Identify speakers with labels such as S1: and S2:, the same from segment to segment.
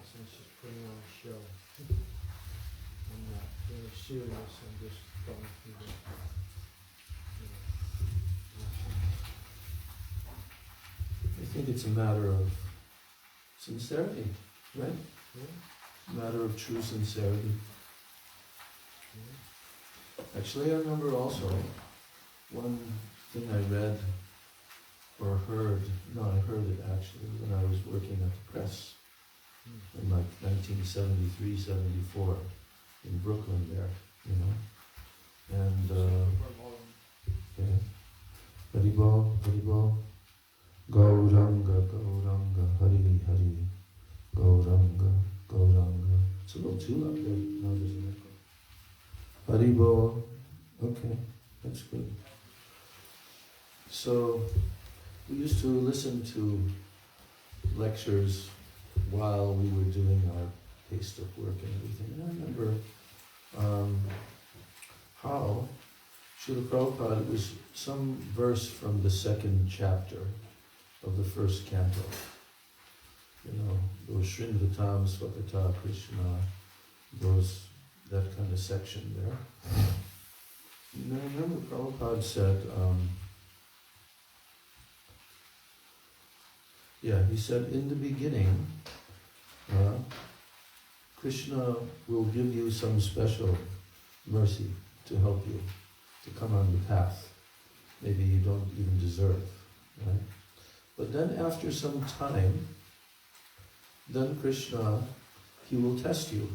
S1: nonsense, just putting on a show. I'm not really serious, I'm just going through the
S2: I think it's a matter of sincerity, right?
S1: Yeah.
S2: A matter of true sincerity.
S1: Yeah.
S2: Actually, I remember also one thing I read or heard, no, I heard it actually when I was working at the press in like 1973, 74 in Brooklyn there, you know. And, yeah. Haribo, Haribo, Gauranga, Gauranga, Hari, Hari, Gauranga, Gauranga. It's a little too loud there. No, there's an echo. Haribo, okay, that's good. So, we used to listen to lectures while we were doing our taste of work and everything. And I remember how Srila Prabhupada, it was some verse from the second chapter of the first canto. You know, those Srinvatam, Swakata, Krishna, that kind of section there. And I remember Prabhupada said, he said, in the beginning, Krishna will give you some special mercy to help you to come on the path. Maybe you don't even deserve, right? But then after some time, then Krishna, he will test you.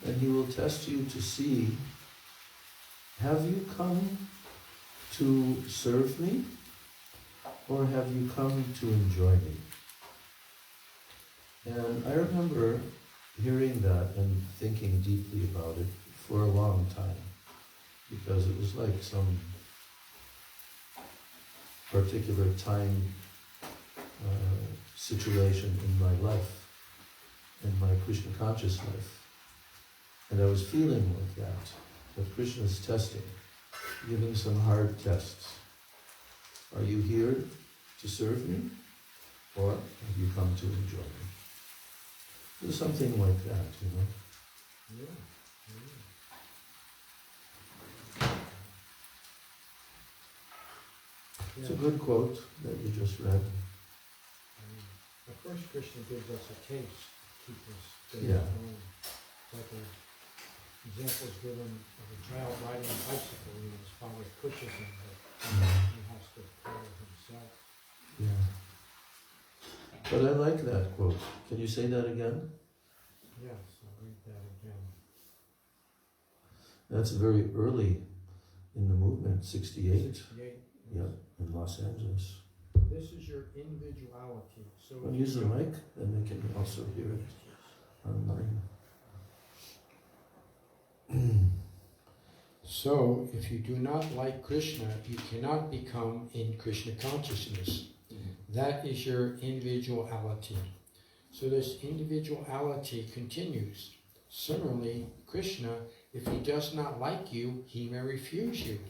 S2: And he will test you to see, have you come to serve me? Or have you come to enjoy me? And I remember hearing that and thinking deeply about it for a long time, because it was like some particular time situation in my life, in my Krishna conscious life. And I was feeling like that Krishna's testing, giving some hard tests. Are you here to serve me, or have you come to enjoy me? It was something like that, you know.
S1: Yeah.
S2: It's a good quote that you just read.
S1: Of course, Krishna gives us a taste to keep us going.
S2: Yeah.
S1: Like an example is given of a child riding a bicycle, and his father pushes him, but he has to pedal himself.
S2: Yeah. But I like that quote. Can you say that again?
S1: Yes, I'll read that again.
S2: That's very early in the movement, 68.
S1: 68.
S2: Yeah, in Los Angeles.
S1: This is your individuality. So
S2: I'll use the mic, and they can also hear it online.
S1: So, if you do not like Krishna, you cannot become in Krishna consciousness. That is your individuality. So this individuality continues. Similarly, Krishna, if he does not like you, he may refuse you.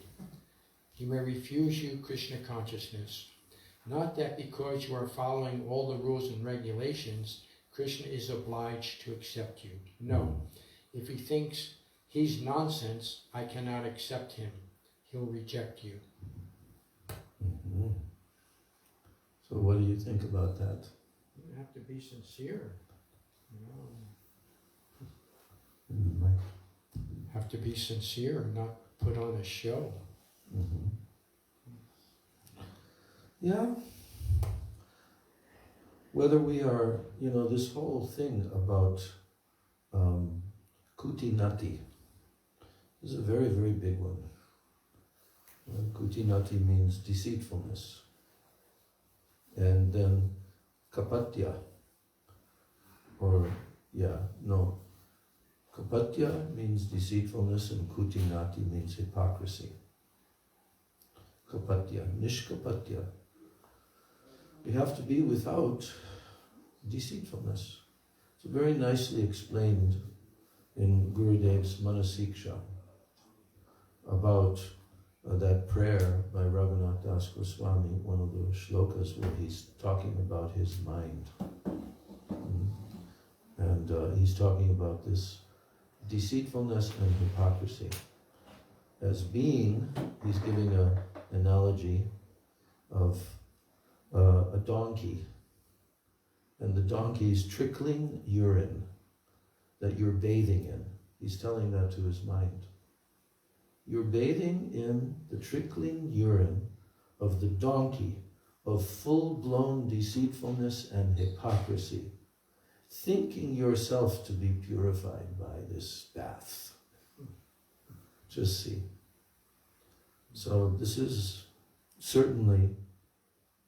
S1: He may refuse you Krishna consciousness. Not that because you are following all the rules and regulations, Krishna is obliged to accept you. No. If he thinks he's nonsense, I cannot accept him. He'll reject you.
S2: Mm-hmm. So what do you think about that?
S1: You have to be sincere. You know.
S2: Mm-hmm.
S1: Have to be sincere and not put on a show.
S2: Mm-hmm. Yeah. Whether we are, this whole thing about kuti nati is a very, very big one. Kuti nati means deceitfulness. And then kapatya, kapatya means deceitfulness, and kuti nati means hypocrisy. Kapatya, nishkapatya. We have to be without deceitfulness. It's very nicely explained in Gurudev's Manasiksha about that prayer by Raghunath Das Goswami, one of the shlokas where he's talking about his mind. he's talking about this deceitfulness and hypocrisy. As being, he's giving an analogy of a donkey, and the donkey's trickling urine that you're bathing in. He's telling that to his mind. You're bathing in the trickling urine of the donkey of full-blown deceitfulness and hypocrisy, thinking yourself to be purified by this bath. Just see. So this is certainly,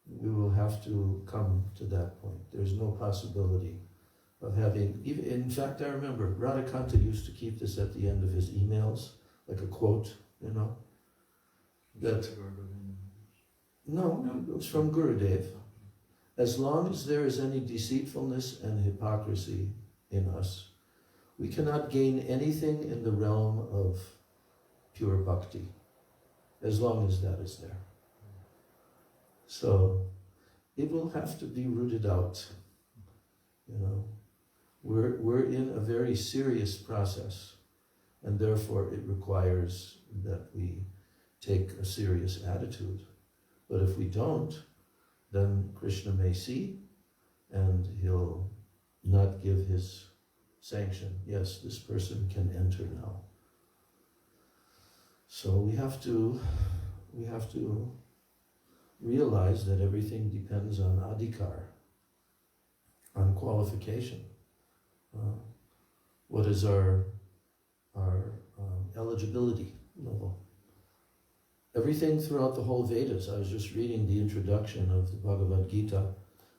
S2: we will have to come to that point. There's no possibility of having, even, in fact, I remember Radhika used to keep this at the end of his emails, like a quote, you know, that, no, it was from Gurudev. As long as there is any deceitfulness and hypocrisy in us, we cannot gain anything in the realm of pure bhakti, as long as that is there. So it will have to be rooted out. You know, we're in a very serious process, and therefore it requires that we take a serious attitude. But if we don't, then Krishna may see, and he'll not give his sanction. Yes, this person can enter now. So we have to realize that everything depends on adhikar, on qualification. What is our eligibility level? Everything throughout the whole Vedas, I was just reading the introduction of the Bhagavad Gita,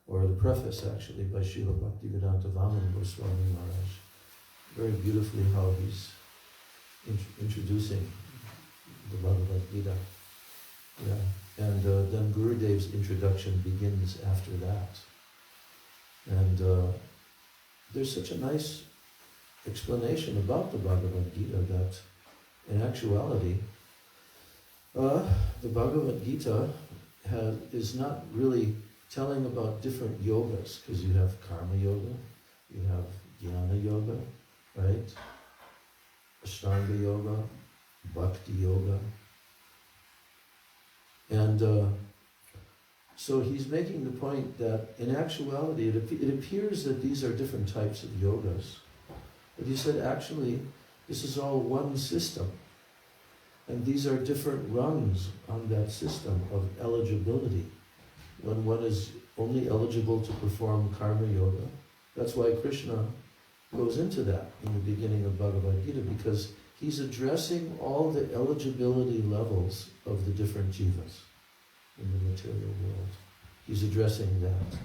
S2: or the preface actually, by Srila Bhaktivedanta Vamana Swami Maharaj. Very beautifully how he's introducing the Bhagavad Gita. Yeah. And then Gurudev's introduction begins after that. And there's such a nice explanation about the Bhagavad Gita that in actuality, the Bhagavad Gita is not really telling about different yogas, because you have karma yoga, you have jnana yoga, right? Ashtanga yoga, bhakti yoga. And so he's making the point that in actuality it appears that these are different types of yogas. But he said actually this is all one system. And these are different rungs on that system of eligibility. When one is only eligible to perform karma yoga, that's why Krishna goes into that in the beginning of Bhagavad Gita, because he's addressing all the eligibility levels of the different jivas in the material world. He's addressing that,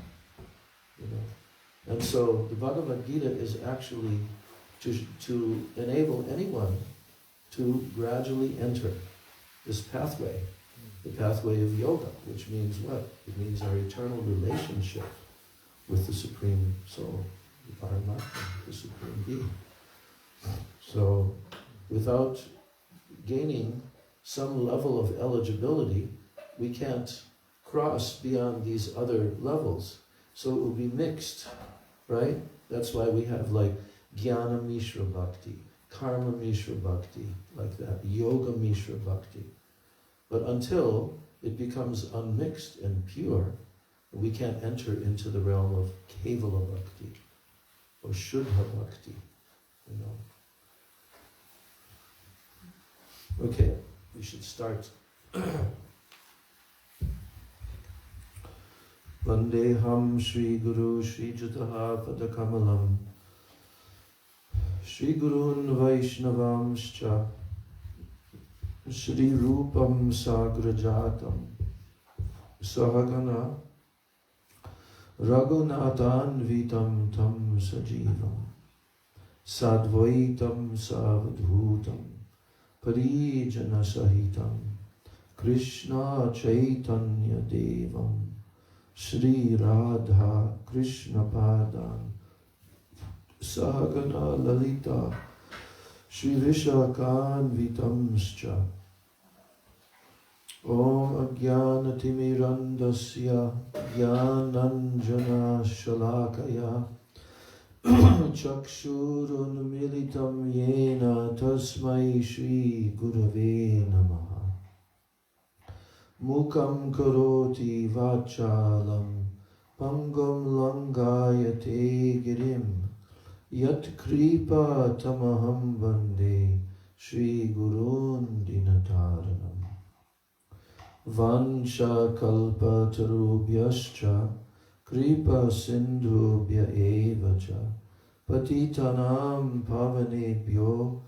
S2: you know. And so the Bhagavad Gita is actually to enable anyone to gradually enter this pathway, the pathway of yoga, which means what? It means our eternal relationship with the Supreme Soul, the Padmanabha, the Supreme Being. So without gaining some level of eligibility, we can't cross beyond these other levels. So it will be mixed, right? That's why we have like Jnana Mishra Bhakti, Karma Mishra Bhakti, like that, Yoga Mishra Bhakti. But until it becomes unmixed and pure, we can't enter into the realm of Kevala Bhakti or Shuddha Bhakti, you know. Okay, we should start. Vandeham Shri Guru Shri Jutaha Padakamalam Shri Gurun Vaishnavamscha Shri Rupam Sagrajatam Sahagana Raghunathan Vitam Tam Sajivam Sadvaitam Savadhutam Parijana Sahitam Krishna Chaitanya Devam Shri Radha Krishna Padan Sahagana Lalita Shri Vishakan Vitamscha Om Ajnanatirandasya Jnananjana Shalakaya Chakshurunmilitam yena tasmai Shri Gurave Namaha. Mukam karoti vachalam pangam langayate girim yat kripa tamaham vande Shri Gurun dinataranam. Vansha kalpa tarubhyascha kripa sindhubhya evacha patitanam pavanebhyo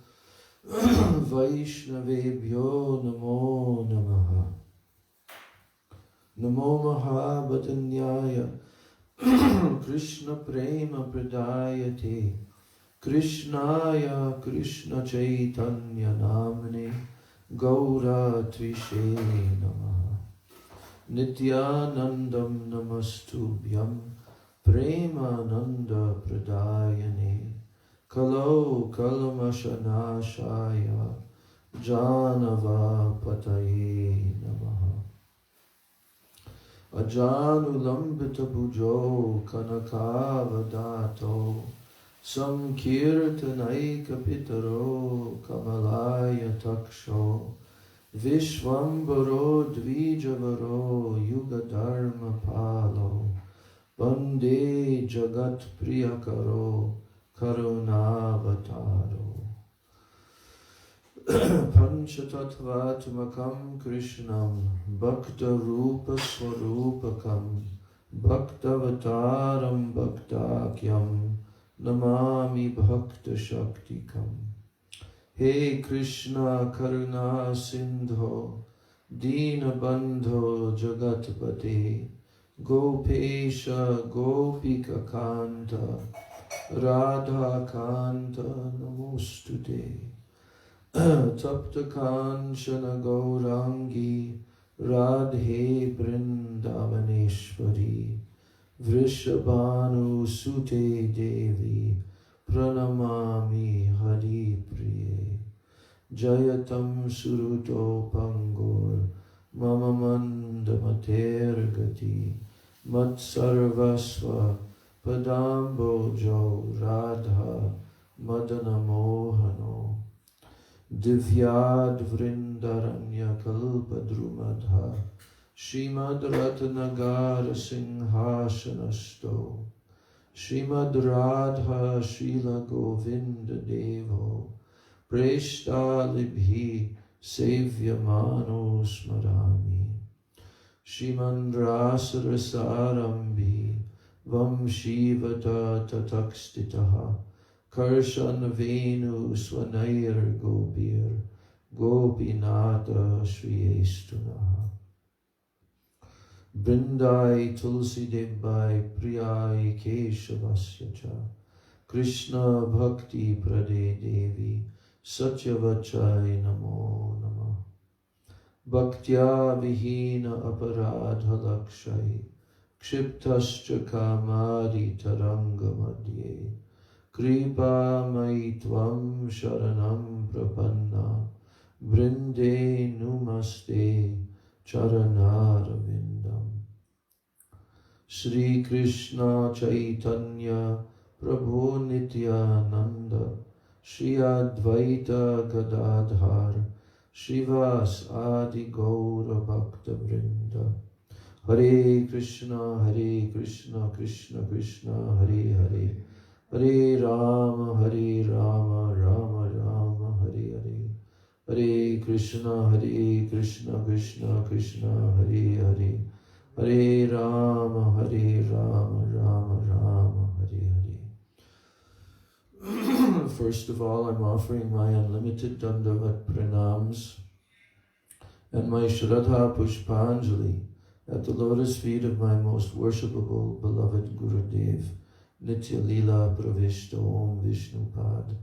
S2: vaishnavebhyo namo namaha. Namo mahabhatanyaya Krishna prema pradayate Krishnaya Krishna chaitanya namne Gaura tvishe namaha. Nityanandam namastubhyam Premananda pradayane Kalo kalmashanashaya Janava pataye namaha. Ajanulambita pujo kanakavadato Samkirtanaika pitaro kamalaya taksho Vishwambaro dvijavaro yuga dharma palo Bande jagat priyakaro karunavataro. Panchatattvatmakam Krishnam Bhakta Rupa Swarupakam Bhaktavataram Bhaktakyam Namami Bhakta Shaktikam. He Krishna Karuna Sindho Dina Bandho Jagatpate Gopesha Gopika Kanta Radha Kanta Namostute. Tapta Kanchana Gaurangi Radhe Brindavaneshwari Vrishabhanu Sute Devi Pranamami Hari Priye. Jayatam Suruto Pangor Mama Mandamater Gati Mat Sarvasva Padambojo Radha Madana Mohano Divyad Vrindaranya Kalpadrumadha Shrimad Ratnagara Singhashanasto Shrimad Radha Srila Govinda Devo Preshta Libhi Sevyamano Smarami Shriman Rasarasarambi Vam Shivata Tatakstitaha Karshan Venu Swanair Gopir Gopinata Shriyestunaha. Brindai Tulsi Devai Priyai Keshavasyacha Krishna Bhakti Prade Devi Satyavachai Namo Namah. Bhaktya Vihina Aparadha Lakshai Kshiptascha Kamadi Taranga Madhye Kripa Maitvam Sharanam Prapanna Brinde Numaste Charanaravindam. Shri Krishna Chaitanya Prabhu Nityananda Shri Advaita Gadadhar Shivas Adi Gaura Bhakta Vrinda. Hare Krishna Krishna Krishna Hare Hare Hare Rama Rama Rama Hare Hare. Hare Krishna Krishna Krishna Hare Hare. Hare Rama Rama Rama Hare Hare. First of all, I'm offering my unlimited Dandavat Pranams and my Shraddha Pushpanjali at the lotus feet of my most worshipable beloved Gurudev, Nitya Lila Pravishta Om Vishnupad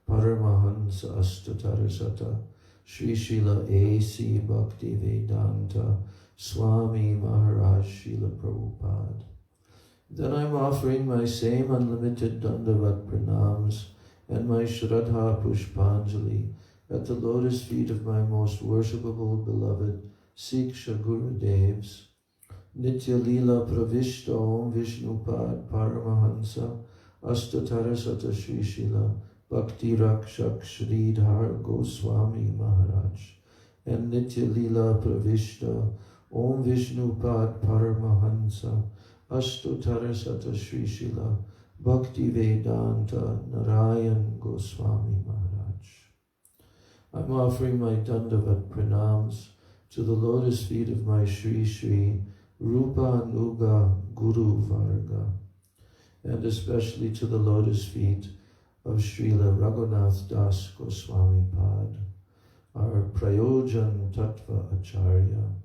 S2: Paramahansa Astatarasata Sri Srila A.C. Bhakti Vedanta Swami Maharaj Srila Prabhupada. Then I'm offering my same unlimited Dandavat Pranams and my Shraddha Pushpanjali at the lotus feet of my most worshipable beloved Siksha Gurudevs, Nitya Lila Pravishta Om Vishnupad Paramahansa Ashtatara Sata Sri Srila Bhakti Rakshak Sridhar Goswami Maharaj and Nitya Lila Pravishta Om Vishnu Pad Paramahansa Ashtatara Sata Sri Srila Bhakti Vedanta Narayan Goswami Maharaj. I'm offering my Dandavat pranams to the lotus feet of my Sri Sri Rupa Nuga Guru Varga, and especially to the lotus feet of Srila Raghunath Das Goswami Pad, our Prayojan Tattva Acharya,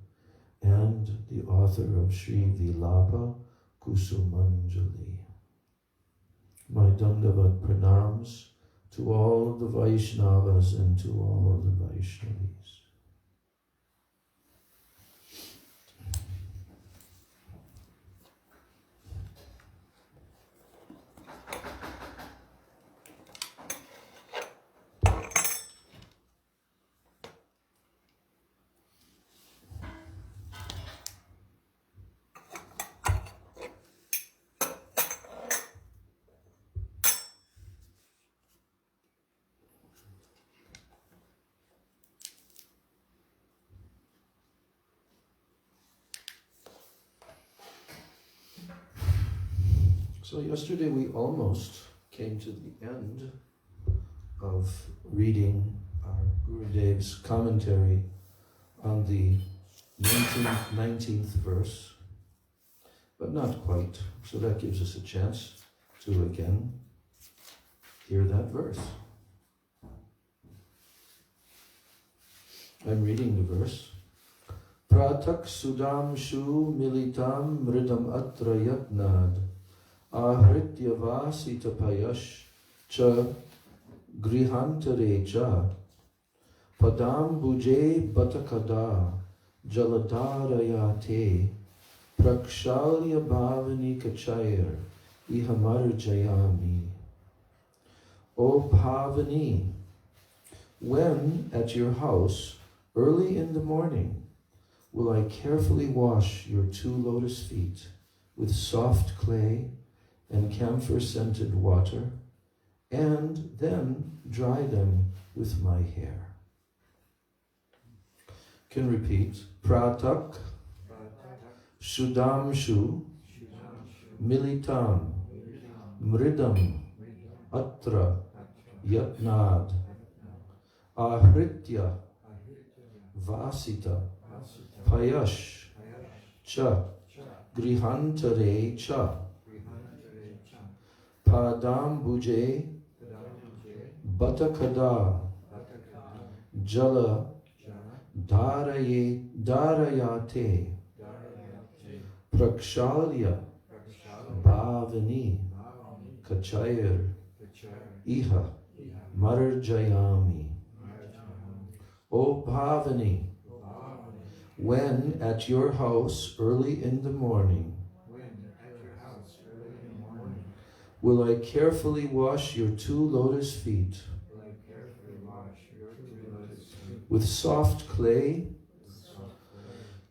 S2: and the author of Sri Vilapa-kusumanjali. My Dandavat pranams to all the Vaishnavas and to all the Vaishnavis. So yesterday we almost came to the end of reading our Gurudev's commentary on the 19th verse, but not quite. So that gives us a chance to again hear that verse. I'm reading the verse. Pratak sudam shu militam mridam atra yatnad ahritya vasita payash cha grihantare cha padam buje batakada jaladarayate prakshalya bhavani kachayar ihamarjayami. O Bhavani, when at your house early in the morning will I carefully wash your 2 lotus feet with soft clay and camphor-scented water, and then dry them with my hair. Can repeat. Pratak Shudamshu Militam Mridam Atra Yatnad Ahritya Vasita Payash Cha Grihantare Cha Padam Buje Batakada Jala Darayate Prakshalya Bhavani Kachayar Iha Marjayami. O Bhavani, when at your house early in the morning will I carefully wash your 2 lotus feet with soft clay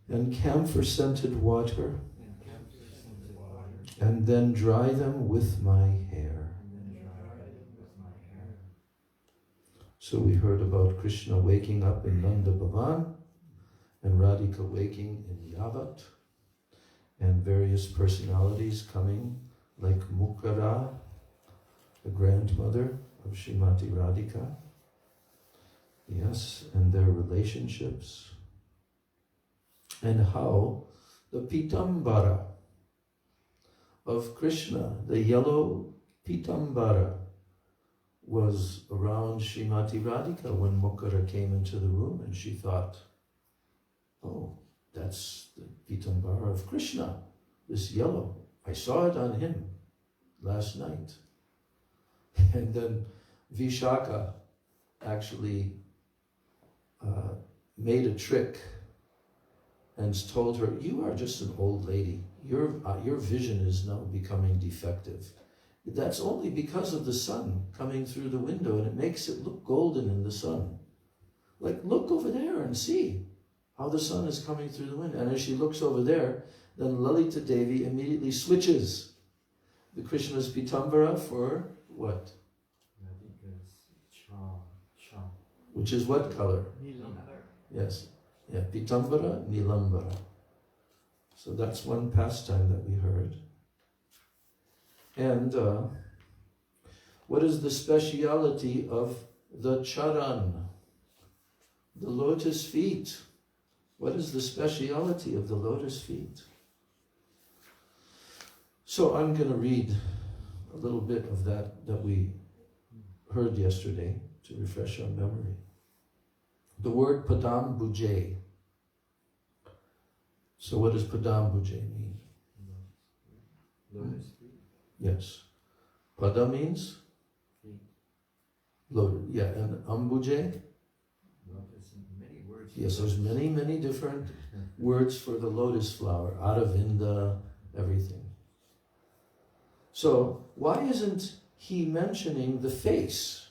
S2: and camphor-scented water, and then dry them with my hair. So we heard about Krishna waking up in Nanda Bhavan, and Radhika waking in Yavat, and various personalities coming, like Mukara, the grandmother of Shemati Radhika, yes, and their relationships, and how the Pitambara of Krishna, the yellow Pitambara, was around Shemati Radhika when Mukara came into the room, and she thought, oh, that's the Pitambara of Krishna, this yellow. I saw it on him last night. And then Vishaka actually made a trick and told her, you are just an old lady. Your vision is now becoming defective. That's only because of the sun coming through the window, and it makes it look golden in the sun. Like, look over there and see how the sun is coming through the window. And as she looks over there, then Lalita Devi immediately switches. the Krishna's Pitambara for what?
S3: Radhika's cha.
S2: Which is what color?
S3: Nilam.
S2: Yes. Yeah, Pitambara, Nilambara. So that's one pastime that we heard. And what is the speciality of the charan? The lotus feet. What is the speciality of the lotus feet? So I'm going to read a little bit of that we heard yesterday to refresh our memory. The word Padmanabha. So what does Padmanabha mean?
S3: Lotus feet.
S2: Yes. Pada means?
S3: Feet.
S2: Lotus. Yeah, and Ambuje?
S3: Lotus, many words.
S2: Yes, there's many, many different words for the lotus flower. Aravinda, everything. So, why isn't he mentioning the face?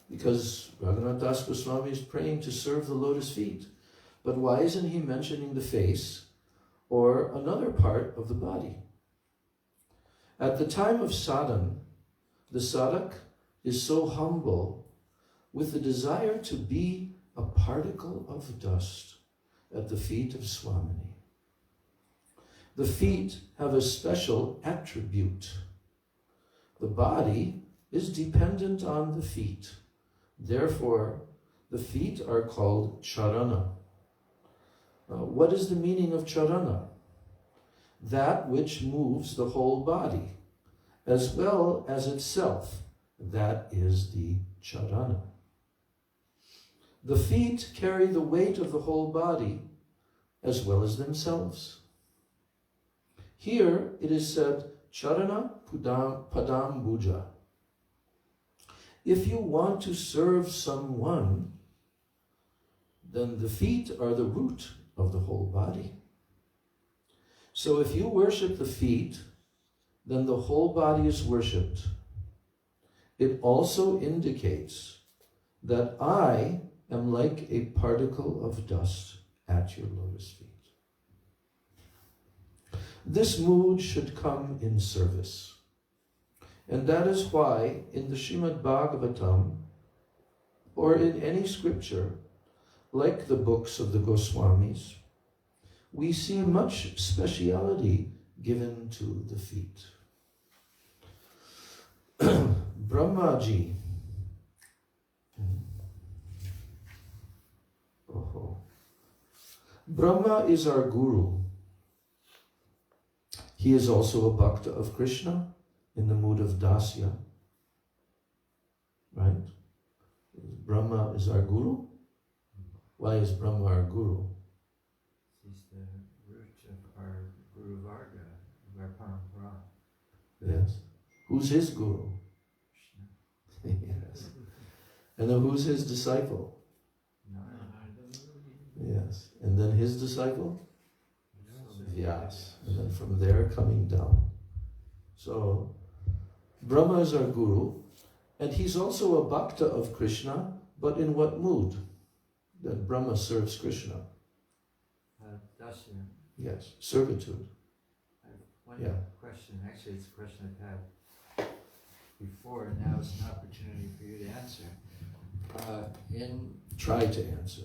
S2: Because Raghunath Das Goswami is praying to serve the lotus feet. But why isn't he mentioning the face or another part of the body? At the time of sadhana, the sadhak is so humble with the desire to be a particle of dust at the feet of Swami. The feet have a special attribute. The body is dependent on the feet. Therefore, the feet are called charana. What is the meaning of charana? That which moves the whole body, as well as itself. That is the charana. The feet carry the weight of the whole body, as well as themselves. Here it is said, charana padambuja. If you want to serve someone, then the feet are the root of the whole body. So if you worship the feet, then the whole body is worshipped. It also indicates that I am like a particle of dust at your lotus feet. This mood should come in service. And that is why in the Srimad Bhagavatam, or in any scripture, like the books of the Goswamis, we see much speciality given to the feet. Brahmaji. Brahma is our guru. He is also a bhakta of Krishna in the mood of dasya. Right? Brahma is our guru. Why is Brahma our guru?
S3: He's the root of our Guru Varga, of our Parampara.
S2: Yes. Who's his guru?
S3: Krishna.
S2: Yes. And then who's his disciple? Yes. And then his disciple? Vyas. And then from there coming down. So, Brahma is our guru, and he's also a bhakta of Krishna, but in what mood? That Brahma serves Krishna.
S3: Dasya.
S2: Yes, servitude.
S3: I have one question. Actually, it's a question I've had before, and now it's an opportunity for you to answer.
S2: Try to answer.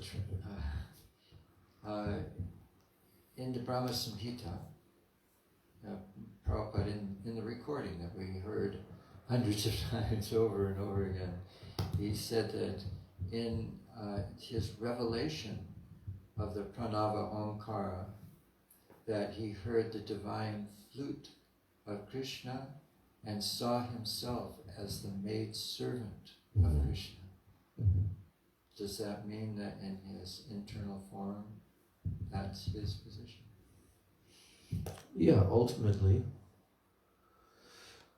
S3: In the Brahma Samhita, Prabhupada, in the recording that we heard hundreds of times over and over again, he said that in his revelation of the Pranava Omkara, that he heard the divine flute of Krishna and saw himself as the maid servant of Krishna. Does that mean that in his internal form, that's his position?
S2: Yeah, ultimately.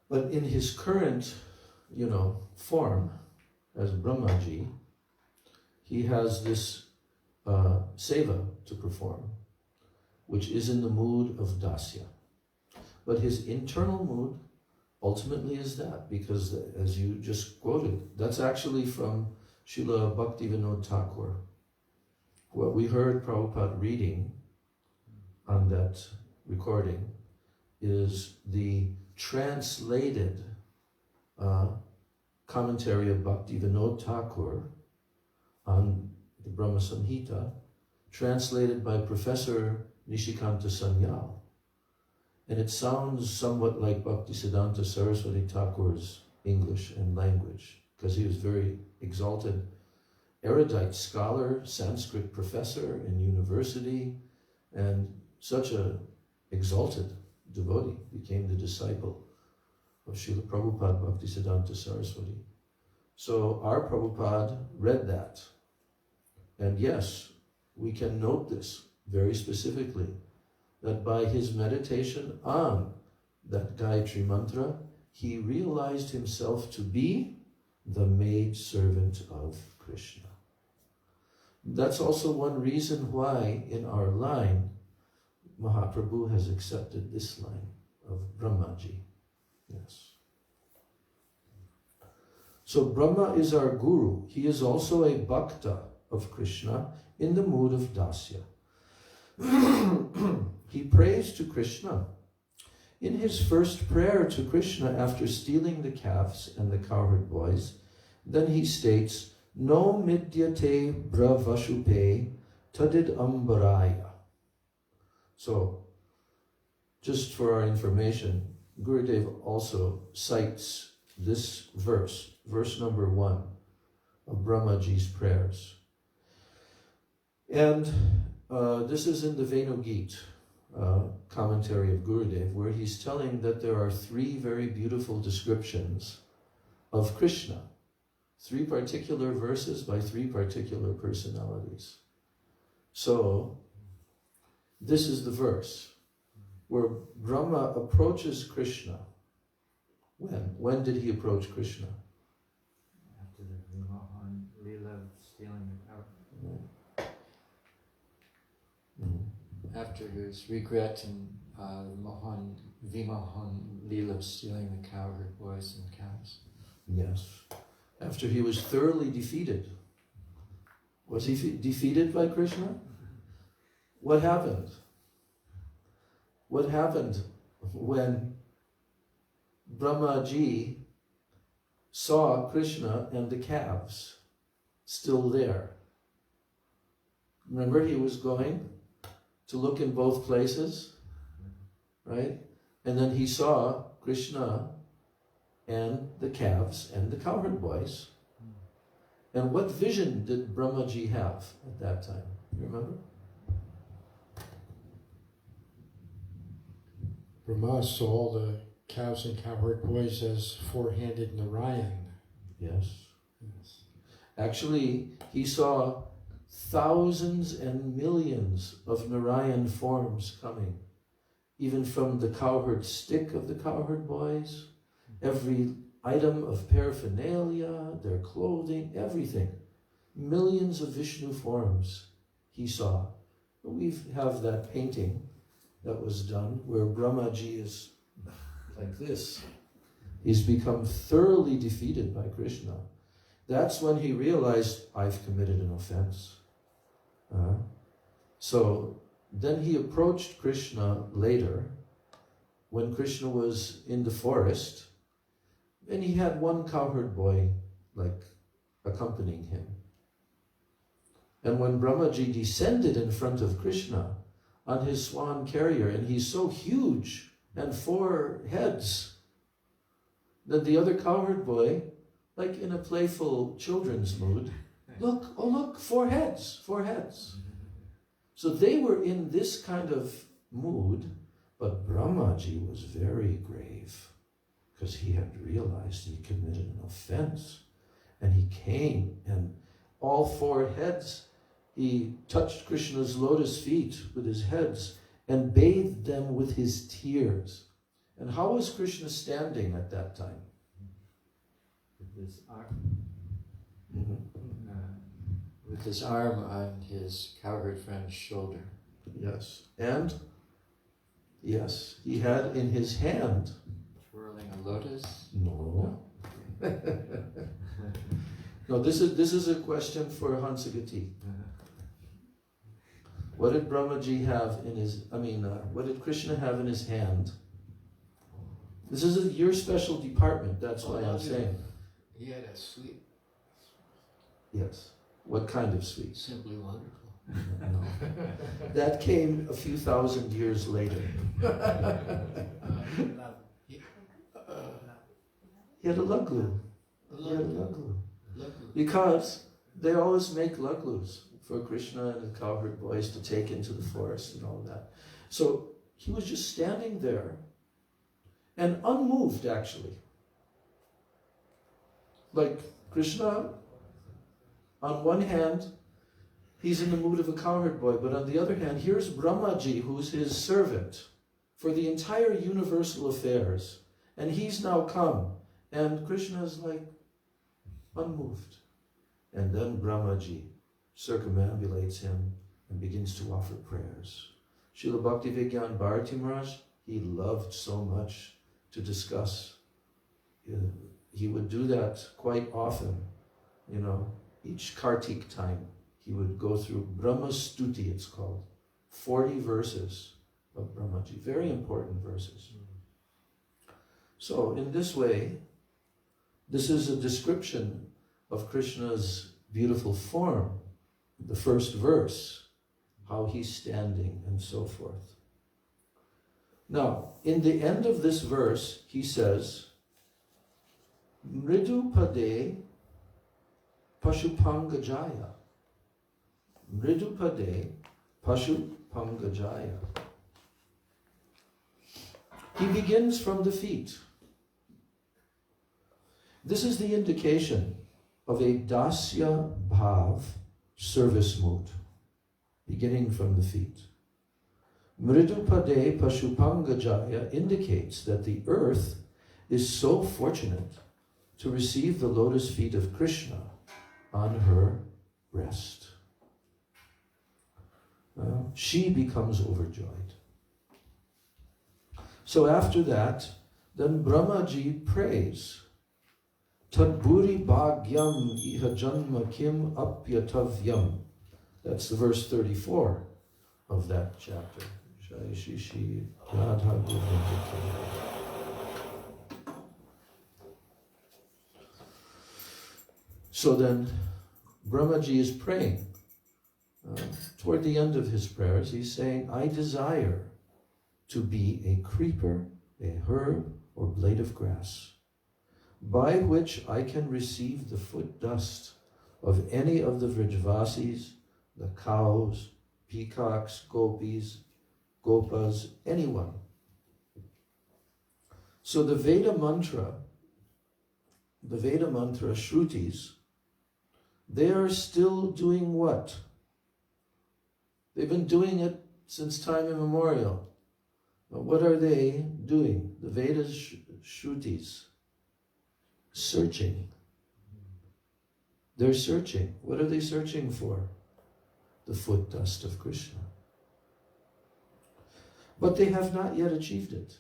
S2: But in his current, form as Brahmaji, he has this seva to perform, which is in the mood of dasya. But his internal mood ultimately is that, because as you just quoted, that's actually from Srila Bhaktivinoda Thakur. What we heard Prabhupada reading on that recording is the translated commentary of Bhaktivinoda Thakur on the Brahma Samhita, translated by Professor Nishikanta Sanyal. And it sounds somewhat like Bhaktisiddhanta Saraswati Thakur's English and language, because he was very exalted, erudite scholar, Sanskrit professor in university, and such a exalted devotee, became the disciple of Srila Prabhupada Bhaktisiddhanta Saraswati. So our Prabhupada read that. And yes, we can note this very specifically, that by his meditation on that Gayatri Mantra, he realized himself to be the maidservant of Krishna. That's also one reason why in our line, Mahaprabhu has accepted this line of Brahmaji. Yes. So Brahma is our guru. He is also a bhakta of Krishna in the mood of dasya. He prays to Krishna. In his first prayer to Krishna after stealing the calves and the cowherd boys, then he states, No midyate bravashupe tadid ambaraya. So, just for our information, Gurudev also cites this verse, verse number 1 of Brahmaji's prayers. And this is in the Venugita commentary of Gurudev, where he's telling that there are 3 very beautiful descriptions of Krishna. 3 particular verses by 3 particular personalities. So, this is the verse where Brahma approaches Krishna. When did he approach Krishna?
S3: After the Vimahan Leela stealing the cow.
S2: Mm-hmm.
S3: After his regret and Vimahan Leela stealing the cowherd boys and cows.
S2: Yes. After he was thoroughly defeated. Was he defeated by Krishna? What happened? What happened when Brahmaji saw Krishna and the calves still there? Remember, he was going to look in both places, right? And then he saw Krishna and the calves and the cowherd boys. And what vision did Brahmaji have at that time? You remember?
S1: Brahma saw the cows and cowherd boys as four-handed Narayan.
S2: Yes.
S1: Yes.
S2: Actually, he saw thousands and millions of Narayan forms coming, even from the cowherd stick of the cowherd boys, every item of paraphernalia, their clothing, everything. Millions of Vishnu forms he saw. We have that painting that was done where Brahmaji is like this. He's become thoroughly defeated by Krishna. That's when he realized, I've committed an offense. So then he approached Krishna later, when Krishna was in the forest, and he had one cowherd boy like accompanying him. And when Brahmaji descended in front of Krishna on his swan carrier, and he's so huge and 4 heads, that the other cowherd boy, like in a playful children's mood, look, oh look, 4 heads, 4 heads. So they were in this kind of mood, but Brahmaji was very grave, because he had realized he committed an offense. And he came, and all 4 heads, he touched Krishna's lotus feet with his heads and bathed them with his tears. And how was Krishna standing at that time?
S3: With his arm, with his arm on his cowherd friend's shoulder.
S2: Yes. And, yes, he had in his hand...
S3: Twirling a lotus?
S2: No. No, this is a question for Hansagati. What did Brahmaji have in his, what did Krishna have in his hand This is your special department, that's why I'm saying.
S4: He had a sweet.
S2: Yes. What kind of sweet?
S4: Simply wonderful.
S2: No. That came a few thousand years later. He had a luglu. He had a luglu. Because they always make luglus for Krishna and the cowherd boys to take into the forest and all that. So he was just standing there and unmoved, actually. Like Krishna, on one hand, he's in the mood of a cowherd boy, but on the other hand, here's Brahmaji, who's his servant for the entire universal affairs. And he's now come, and Krishna is like unmoved. And then Brahmaji circumambulates him and begins to offer prayers. Srila Bhaktivigyan Bharati Maharaj, he loved so much to discuss. He would do that quite often, each Kartik time. He would go through Brahma Stuti, it's called. 40 verses of Brahmaji, very important verses. So in this way, this is a description of Krishna's beautiful form, the first verse, how he's standing and so forth. Now, in the end of this verse, he says, Mridu Pade Pashupangajaya. Mridu Pade Pashupangajaya. He begins from the feet. This is the indication of a dasya bhav service mood, beginning from the feet. Mridupade Pashupangajaya indicates that the earth is so fortunate to receive the lotus feet of Krishna on her breast. She becomes overjoyed. So after that, then Brahmaji prays, Tadburi bhagyam iha janma kim apyatavyam. That's the verse 34 of that chapter. Jai Shri Shri Radha Govinda. So then, Brahmaji is praying. Toward the end of his prayers, he's saying, I desire to be a creeper, a herb, or blade of grass, by which I can receive the foot dust of any of the Vrajvasis, the cows, peacocks, gopis, gopas, anyone. So the Veda mantra Shrutis, they are still doing what? They've been doing it since time immemorial. But what are they doing? The Vedas Shrutis. Searching. They're searching. What are they searching for? The foot dust of Krishna. But they have not yet achieved it.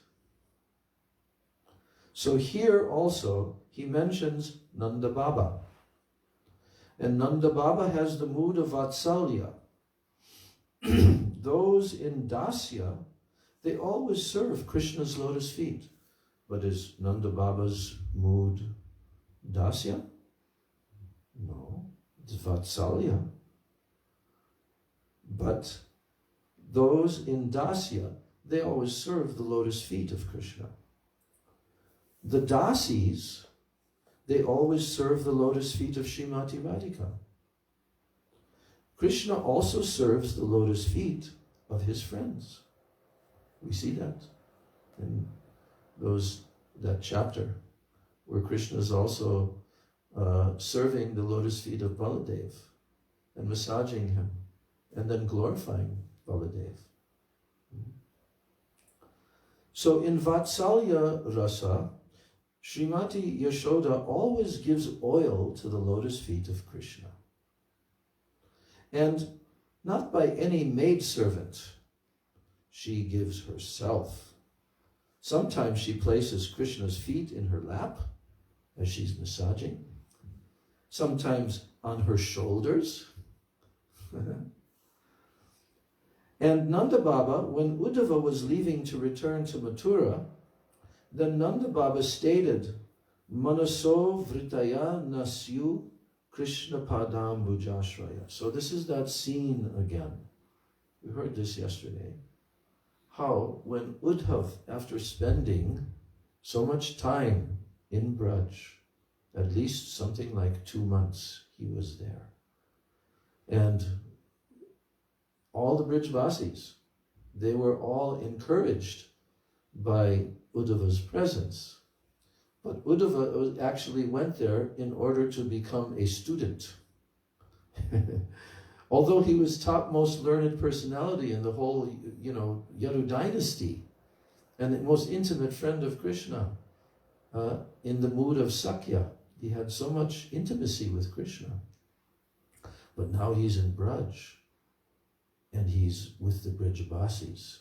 S2: So here also, he mentions Nanda Baba. And Nanda Baba has the mood of Vatsalya. Those in Dasya, they always serve Krishna's lotus feet. But is Nanda Baba's mood Dasya? No, it's Vatsalya. But those in Dasya, they always serve the lotus feet of Krishna. The Dasis, they always serve the lotus feet of Shemati Radhika. Krishna also serves the lotus feet of his friends. We see that in that chapter where Krishna is also serving the lotus feet of Baladev and massaging him and then glorifying Baladev. So in Vatsalya Rasa, Srimati Yashoda always gives oil to the lotus feet of Krishna. And not by any maidservant. She gives herself. Sometimes she places Krishna's feet in her lap as she's massaging. Sometimes on her shoulders. And Nanda Baba, when Uddhava was leaving to return to Mathura, Then Nanda Baba stated, Manaso Vritaya Nasyu Krishna Padam Bhujashraya. So this is that scene again. We heard this yesterday. How when Uddhav, after spending so much time in Braj, at least something like 2 months he was there, and all the Brijvasis, they were all encouraged by Uddhava's presence. But Uddhava actually went there in order to become a student. Although he was topmost learned personality in the whole, Yadu dynasty, and the most intimate friend of Krishna, in the mood of Sakya, he had so much intimacy with Krishna. But now he's in Braj, and he's with the Brijvasis.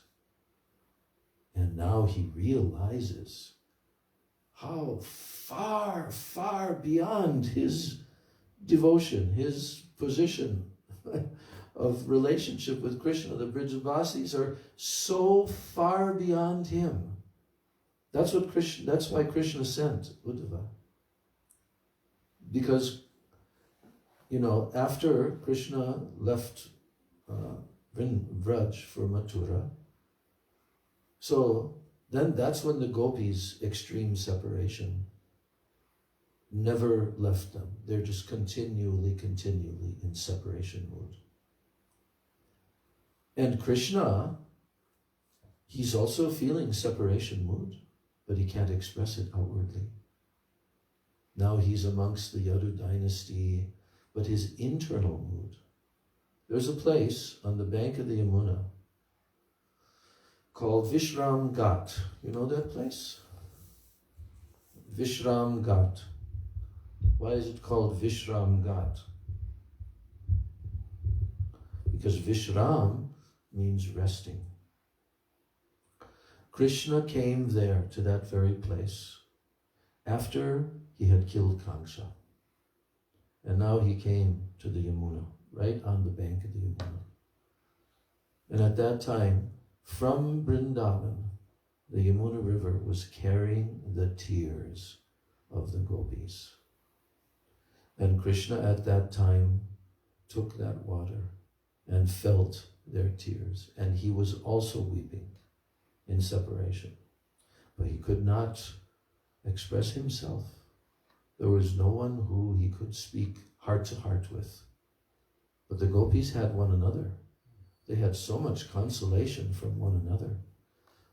S2: And now he realizes how far, far beyond his devotion, his position of relationship with Krishna, the Brijvasis are so far beyond him. That's why Krishna sent Uddhava. Because, after Krishna left Vraj for Mathura, so then that's when the gopis' extreme separation never left them. They're just continually in separation mode. And Krishna, he's also feeling separation mood, but he can't express it outwardly. Now he's amongst the Yadu dynasty, but his internal mood. There's a place on the bank of the Yamuna called Vishram Ghat. You know that place? Vishram Ghat. Why is it called Vishram Ghat? Because Vishram means resting. Krishna came there to that very place after he had killed Kamsa. And now he came to the Yamuna, right on the bank of the Yamuna. And at that time, from Vrindavan, the Yamuna River was carrying the tears of the gopis. And Krishna at that time took that water and felt their tears. And he was also weeping in separation. But he could not express himself. There was no one who he could speak heart to heart with. But the gopis had one another. They had so much consolation from one another.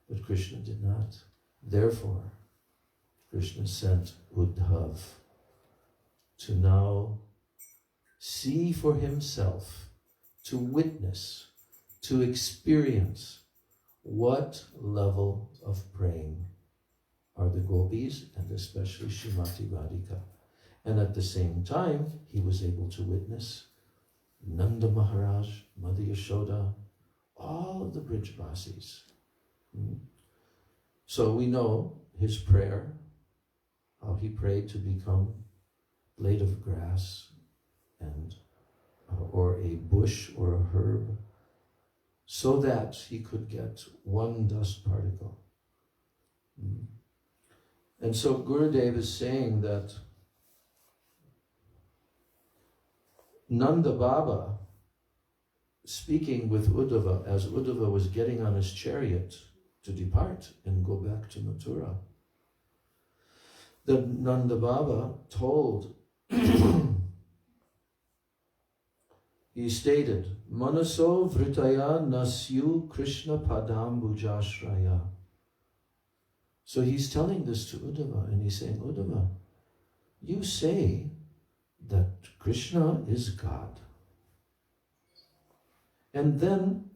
S2: But Krishna did not. Therefore, Krishna sent Uddhav to now see for himself, to witness, to experience what level of praying are the gopis, and especially Shemati Radhika. And at the same time, he was able to witness Nanda Maharaj, Mother Yashoda, all of the Brijvasis. So we know his prayer, how he prayed to become blade of grass and or a bush or a herb, so that he could get one dust particle. And so Gurudev is saying that Nanda Baba, speaking with Uddhava, as Uddhava was getting on his chariot to depart and go back to Mathura, that Nanda Baba told, he stated, Manaso Vritaya Nasyu Krishna Padam Bhujashraya. So he's telling this to Uddhava, and he's saying, Uddhava, you say that Krishna is God. And then,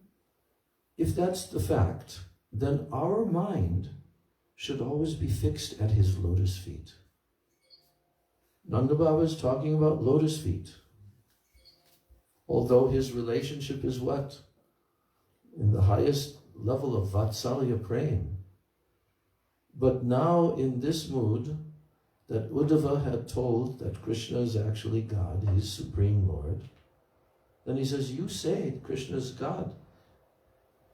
S2: if that's the fact, then our mind should always be fixed at his lotus feet. Nanda Baba is talking about lotus feet. Although his relationship is what? In the highest level of Vatsalya praying. But now in this mood, that Uddhava had told that Krishna is actually God, his Supreme Lord, then he says, you say Krishna is God.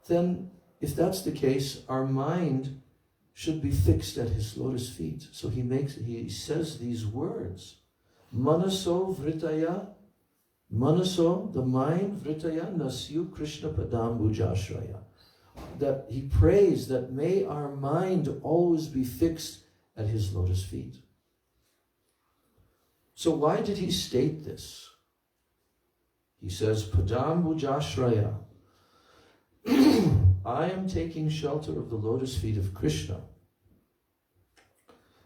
S2: Then, if that's the case, our mind should be fixed at his lotus feet. So he says these words. Manaso vritaya, manaso, the mind, vritaya nasyu Krishna padam bhujashraya. That he prays that may our mind always be fixed at his lotus feet. So why did he state this? He says, Padam bhujashraya. I am taking shelter of the lotus feet of Krishna.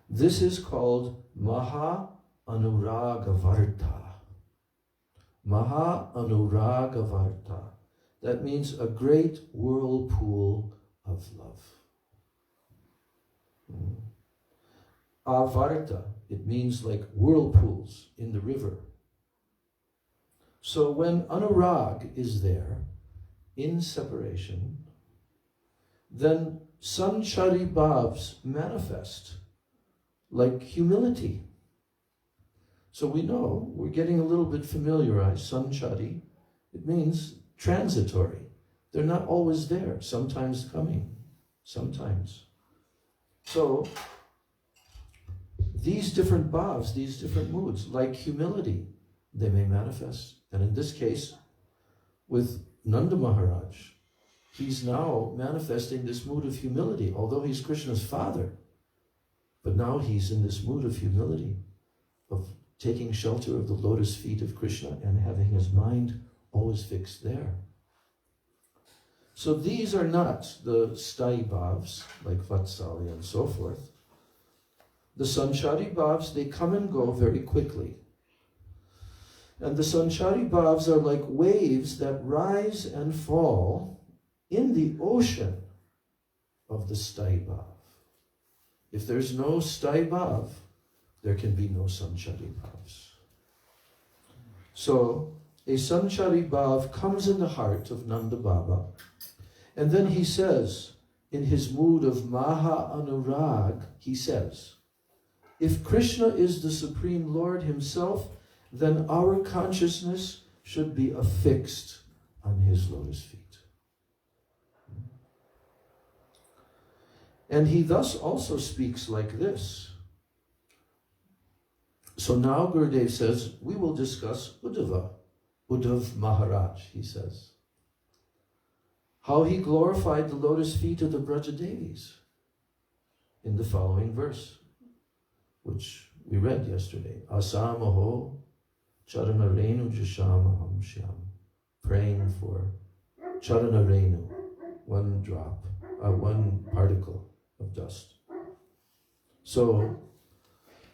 S2: This is called Maha Anuragavarta. Maha Anuragavarta. That means a great whirlpool of love. Avarta, it means like whirlpools in the river. So when anurag is there, in separation, then sanchari bhavs manifest like humility. So we know, we're getting a little bit familiarized. Sanchari, it means transitory. They're not always there, sometimes coming, sometimes. So these different bhavs, these different moods, like humility, they may manifest. And in this case, with Nanda Maharaj, he's now manifesting this mood of humility, although he's Krishna's father. But now he's in this mood of humility, of taking shelter of the lotus feet of Krishna and having his mind always fixed there. So these are not the sthai bhavs, like Vatsalya and so forth. The sanchari bhavs, they come and go very quickly. And the sanchari bhavs are like waves that rise and fall in the ocean of the sthai bhav. If there's no sthai bhav, there can be no sanchari bhavs. So a sanchari bhav comes in the heart of Nanda Baba, and then he says, in his mood of Maha Anurag, he says, if Krishna is the Supreme Lord himself, then our consciousness should be affixed on his lotus feet. And he thus also speaks like this. So now Gurudev says, we will discuss Uddhava, Uddhav Maharaj, he says. How he glorified the lotus feet of the Braj Devis in the following verse, which we read yesterday. Asamaho Charanarenu Jashamaham Shyam. Praying for Charanarenu, one drop, one particle of dust. So,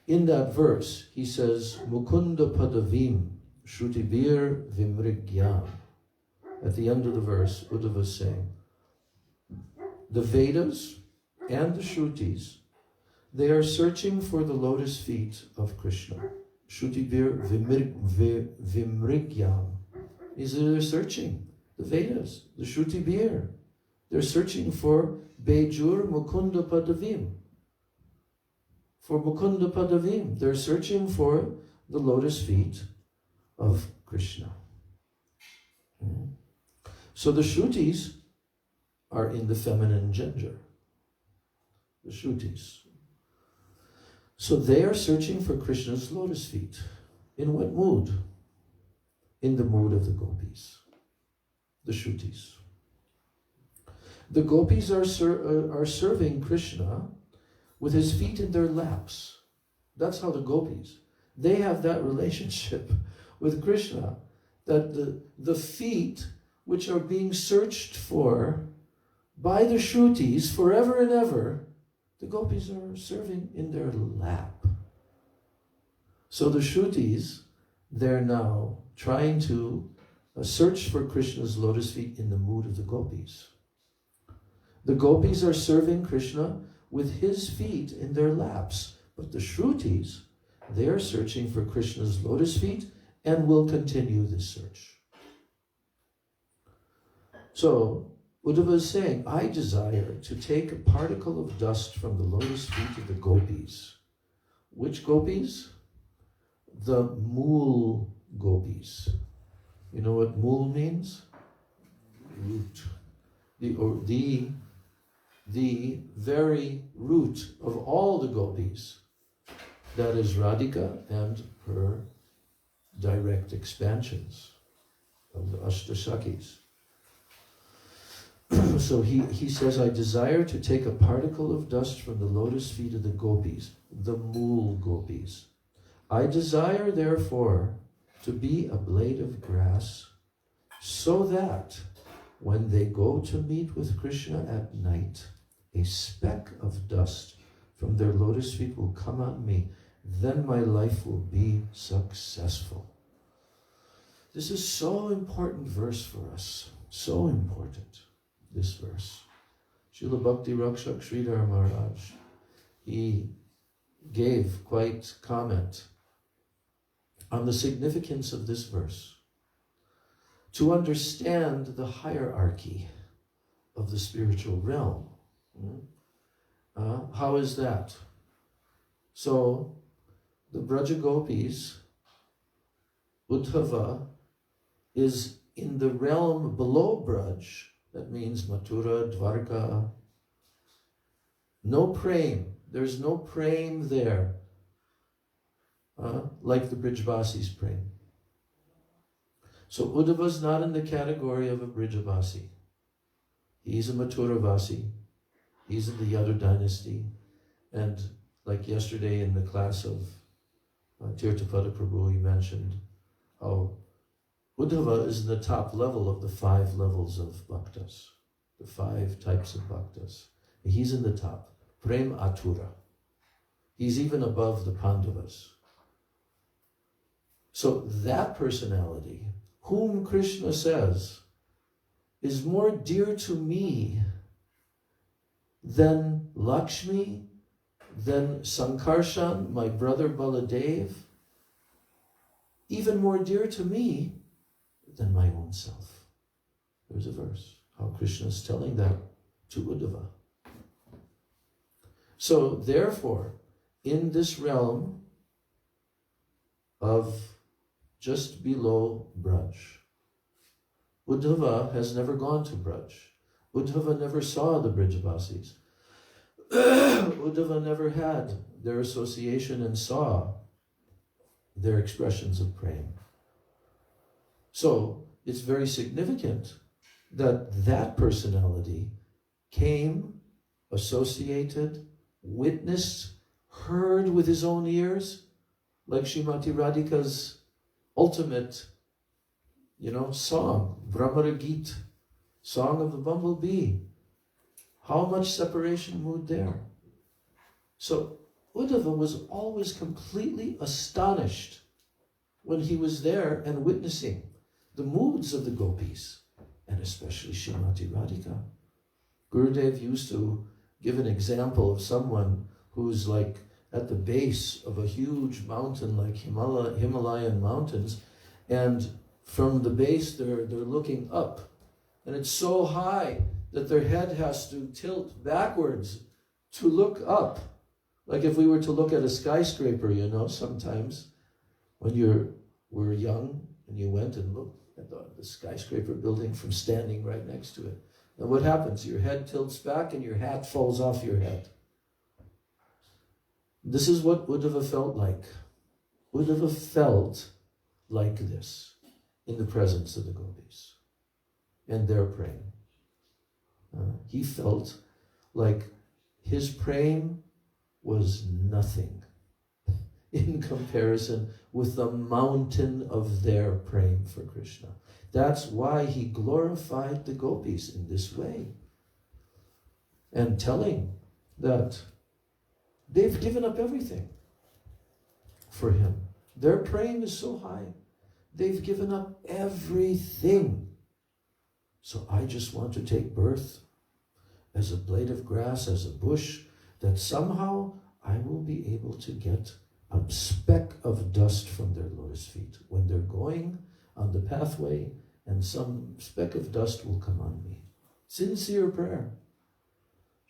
S2: in that verse, he says, Mukunda Padavim Shrutibir Vimrigyam. At the end of the verse, Uddhava is saying, the Vedas and the Shrutis, they are searching for the lotus feet of Krishna. Shrutibir Vimrigyam. They're searching. The Vedas, the Shrutibir. They're searching for Bejur Mukunda Padavim. For Mukunda Padavim. They're searching for the lotus feet of Krishna. So the Shrutis are in the feminine gender. The Shrutis. So they are searching for Krishna's lotus feet. In what mood? In the mood of the gopis. The Shrutis. The gopis are serving Krishna with his feet in their laps. That's how the gopis, they have that relationship with Krishna, that the feet which are being searched for by the Shrutis forever and ever, the gopis are serving in their lap. So the Shrutis, they're now trying to search for Krishna's lotus feet in the mood of the gopis. The gopis are serving Krishna with his feet in their laps, but the Shrutis, they are searching for Krishna's lotus feet and will continue this search. So, Uddhava is saying, I desire to take a particle of dust from the lotus feet of the gopis. Which gopis? The mool gopis. You know what mool means? Root. The the very root of all the gopis. That is Radhika and her direct expansions of the Ashtashakis. So he says, I desire to take a particle of dust from the lotus feet of the gopis, the mool gopis. I desire, therefore, to be a blade of grass, so that when they go to meet with Krishna at night, a speck of dust from their lotus feet will come on me. Then my life will be successful. This is so important verse for us. So important, this verse. Srila Bhakti Rakshak Sridhar Maharaj, he gave quite comment on the significance of this verse. To understand the hierarchy of the spiritual realm. How is that? So, the Braja Gopis, Uddhava, is in the realm below Braj. That means Mathura, Dwarka. No prem. There's no prem there. Like the Brijvasis prem. So Uddhava is not in the category of a Brijavasi. He's a Mathuravasi. He's in the Yadu dynasty. And like yesterday in the class of Tirthapada Prabhu, he mentioned how Uddhava is in the top level of the 5 levels of bhaktas, the 5 types of bhaktas. He's in the top. Prem Atura. He's even above the Pandavas. So that personality, whom Krishna says is more dear to me than Lakshmi, than Sankarshan, my brother Baladev, even more dear to me than my own self. There's a verse, how Krishna is telling that to Uddhava. So therefore, in this realm of just below Braj, Uddhava has never gone to Braj. Uddhava never saw the Brijavasis. Uddhava never had their association and saw their expressions of prema. So it's very significant that that personality came, associated, witnessed, heard with his own ears, like Shemati Radhika's ultimate, song, Brahma Gita, song of the bumblebee. How much separation moved there? So Uddhava was always completely astonished when he was there and witnessing the moods of the gopis, and especially Shemati Radhika. Gurudev used to give an example of someone who's like at the base of a huge mountain like Himalayan mountains, and from the base they're looking up, and it's so high that their head has to tilt backwards to look up. Like if we were to look at a skyscraper, sometimes when were young and you went and looked at the skyscraper building from standing right next to it. Now what happens? Your head tilts back and your hat falls off your head. This is what Uddhava felt like. Uddhava felt like this in the presence of the gopis and their praying. He felt like his praying was nothing in comparison with the mountain of their praying for Krishna. That's why he glorified the gopis in this way, and telling that they've given up everything for him. Their praying is so high. They've given up everything. So I just want to take birth as a blade of grass, as a bush, that somehow I will be able to get a speck of dust from their lotus feet when they're going on the pathway, and some speck of dust will come on me. Sincere prayer.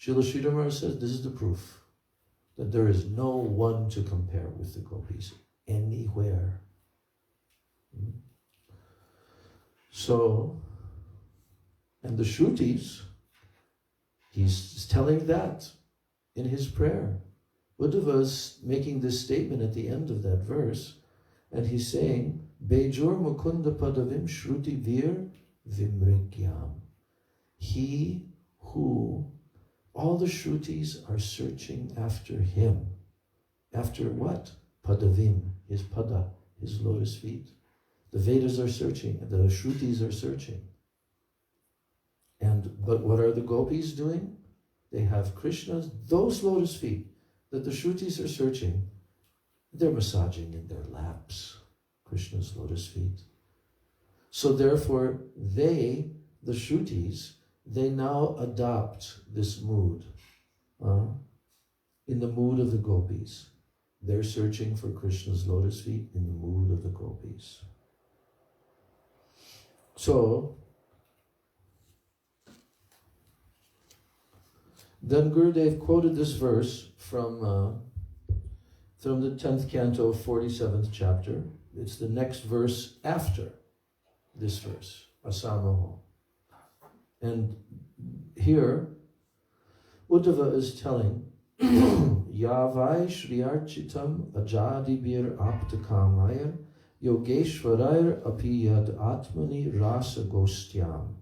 S2: Srila Sridhar Maharaj says this is the proof that there is no one to compare with the gopis anywhere. So, and the Shrutis, He's telling that in his prayer. Uddhava is making this statement at the end of that verse, and he's saying, Bejor mukunda padavim shruti vir vimrigyam. He who all the shrutis are searching after him. After what? Padavim, his pada, his lotus feet. The Vedas are searching, the shrutis are searching. But what are the gopis doing? They have Krishna's, those lotus feet that the shrutis are searching, they're massaging in their laps, Krishna's lotus feet. So therefore, the shrutis, they now adopt this mood, in the mood of the gopis. They're searching for Krishna's lotus feet in the mood of the gopis. So, then Gurudev quoted this verse from the 10th canto, 47th chapter. It's the next verse after this verse, Asamoho. And here, Uddhava is telling, Yavai Shriyarchitam Ajadibir Aptakamayar Yogeshwarair Apiyad Atmani Rasa Gostyam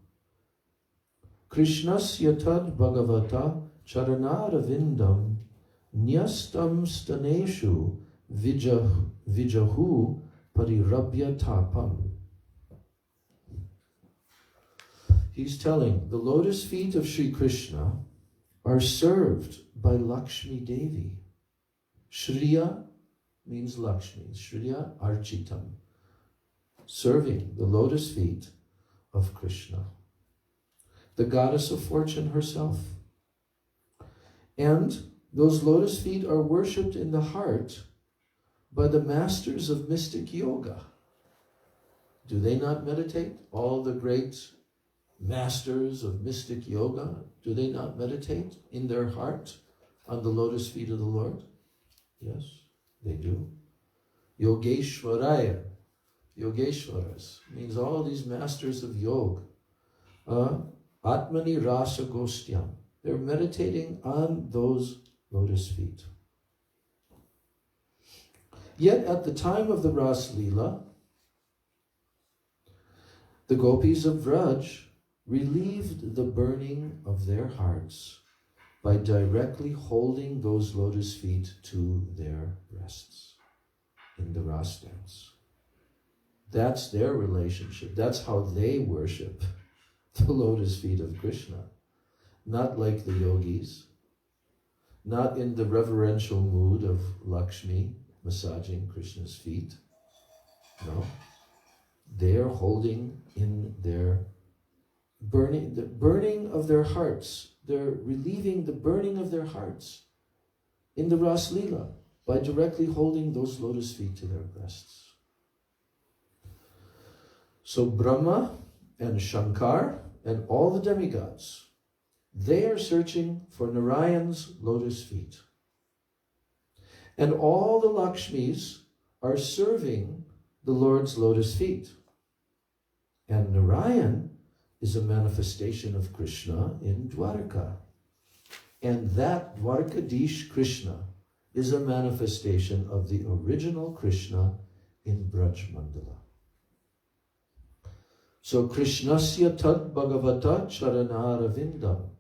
S2: Krishnasya Tad Bhagavata Charanara Vindam Nyastam Staneshu Vijahu Parirabhya Tapam. He's telling, the lotus feet of Sri Krishna are served by Lakshmi Devi. Shriya means Lakshmi. Shriya Architam. Serving the lotus feet of Krishna, the goddess of fortune herself. And those lotus feet are worshipped in the heart by the masters of mystic yoga. Do they not meditate? All the great masters of mystic yoga, do they not meditate in their heart on the lotus feet of the Lord? Yes, they do. Yogeshwaraya, Yogeshwaras, means all these masters of yoga. Atmani Rasa Gostyam, they're meditating on those lotus feet. Yet at the time of the Ras Leela, the gopis of Braj relieved the burning of their hearts by directly holding those lotus feet to their breasts in the Ras dance. That's their relationship. That's how they worship the lotus feet of Krishna. Not like the yogis, not in the reverential mood of Lakshmi massaging Krishna's feet. No. They're holding in their burning, the burning of their hearts. They're relieving the burning of their hearts in the Ras Leela by directly holding those lotus feet to their breasts. So Brahma and Shankar and all the demigods, they are searching for Narayan's lotus feet. And all the Lakshmis are serving the Lord's lotus feet. And Narayan is a manifestation of Krishna in Dwarka. And that Dwarkadish Krishna is a manifestation of the original Krishna in Braj Mandala. So Krishnasya Tad Bhagavata Charanara Vindam.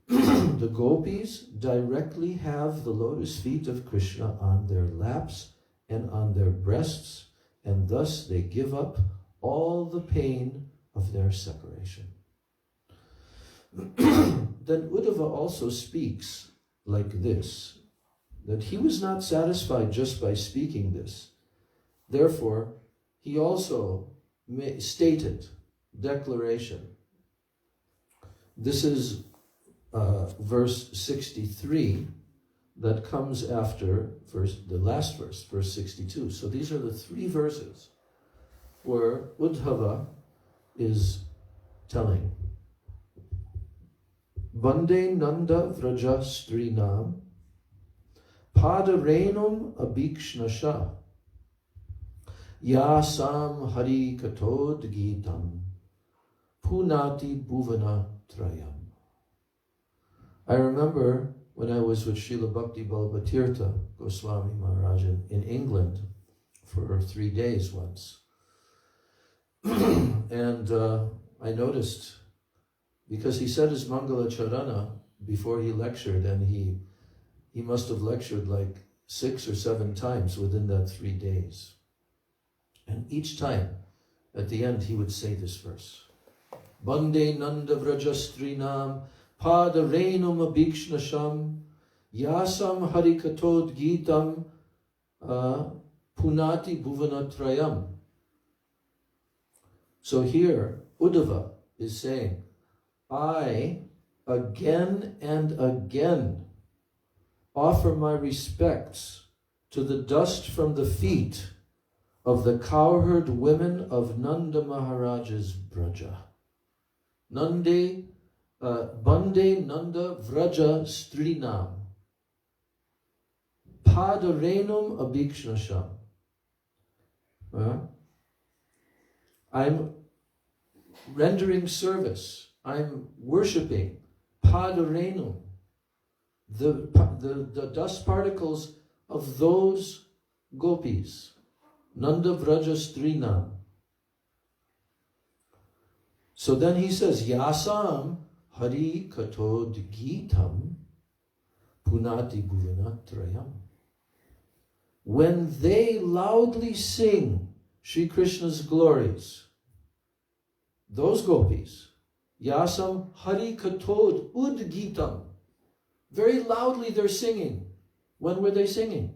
S2: The gopis directly have the lotus feet of Krishna on their laps and on their breasts, and thus they give up all the pain of their separation. Then Uddhava also speaks like this, that he was not satisfied just by speaking this. Therefore, he also stated, declaration. This is verse 63 that comes after the last verse, verse 62. So these are the three verses where Uddhava is telling, Vande Nanda Vraja Strinam Padarenum Abhikshnasha Yasam Hari Katod Gitam Punati Bhuvana Trayam. I remember when I was with Srila Bhakti Balabhatirtha Goswami Maharaj in England for 3 days once. And I noticed, because he said his Mangala Charana before he lectured, and he must have lectured like 6 or 7 times within that 3 days. And each time, at the end, he would say this verse. Bande Nanda Vrajastrinam Pada Renum Abhikshnasham Yasam Harikatod Gitam Punati Bhuvanatrayam. So here, Uddhava is saying, I again and again offer my respects to the dust from the feet of the cowherd women of Nanda Maharaj's Braja. Bande Nanda Vraja Strinam Padarenum Abhikshnasham. I'm rendering service. I'm worshipping Padarenum, the dust particles of those gopis. Nanda Vraja Strinam. So then he says, Yasam Hari Katod Gitam Punati Bhuvanatrayam. When they loudly sing Shri Krishna's glories, those gopis, Yasam Hari Katod Udgitam, very loudly they're singing. When were they singing?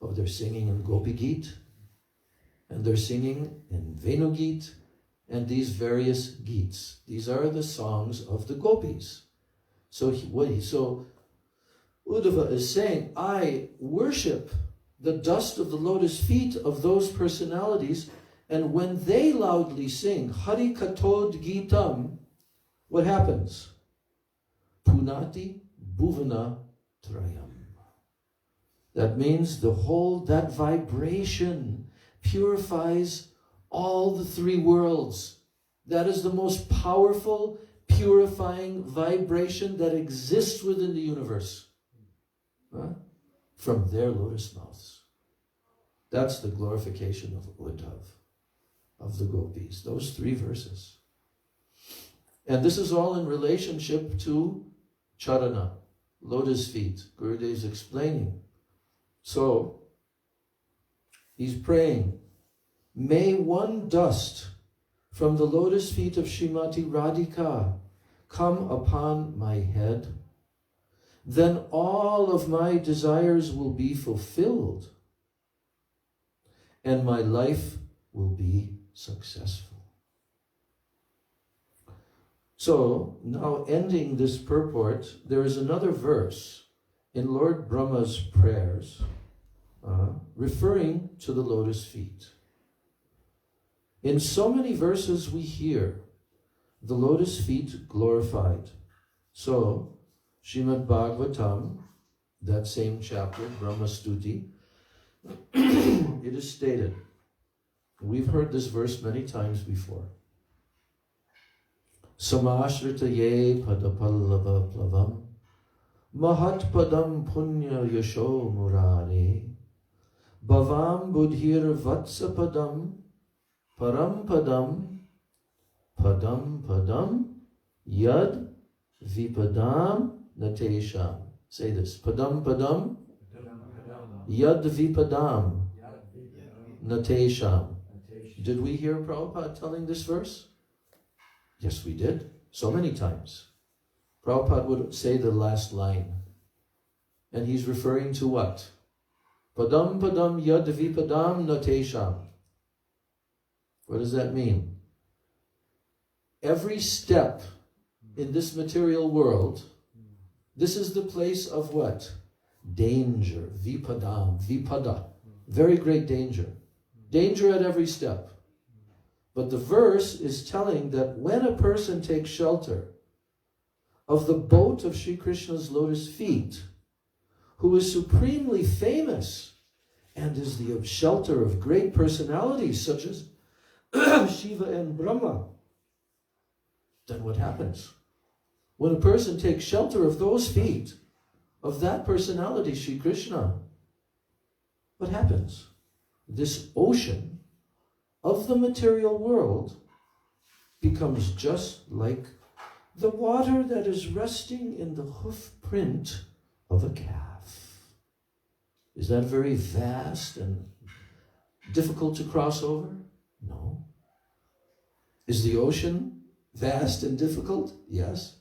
S2: Oh, they're singing in Gopi Geet, and they're singing in Venu Geet, and these various Geets. These are the songs of the gopis. So Uddhava is saying, I worship the dust of the lotus feet of those personalities, and when they loudly sing Hari Katod Gitam, what happens? Punati Bhuvana Trayam. That means that vibration purifies all the 3 worlds. That is the most powerful, purifying vibration that exists within the universe. From their lotus mouths. That's the glorification of Uddhav, of the gopis. Those 3 verses. And this is all in relationship to Charana, lotus feet. Gurudev is explaining. So, he's praying, may one dust from the lotus feet of Shemati Radhika come upon my head, then all of my desires will be fulfilled and my life will be successful. So, now ending this purport, there is another verse in Lord Brahma's prayers referring to the lotus feet. In so many verses we hear the lotus feet glorified. So, Srimad Bhagavatam, that same chapter, Brahma Stuti, it is stated, we've heard this verse many times before. Samashritaye padapallava plavam mahat padam punya yasho murare bhavam buddhir vatsa padam param padam padam padam yad vipadam natesham. Say this. Padam padam yad vipadam natesham. Did we hear Prabhupada telling this verse? Yes, we did. So many times. Prabhupada would say the last line. And he's referring to what? Padam padam yad vipadam natesham. What does that mean? Every step in this material world, this is the place of what? Danger. Vipadam. Vipada. Very great danger. Danger at every step. But the verse is telling that when a person takes shelter of the boat of Sri Krishna's lotus feet, who is supremely famous and is the shelter of great personalities such as Shiva and Brahma, then what happens? When a person takes shelter of those feet, of that personality, Shri Krishna, what happens? This ocean of the material world becomes just like the water that is resting in the hoof print of a calf. Is that very vast and difficult to cross over? No. Is the ocean vast and difficult? Yes.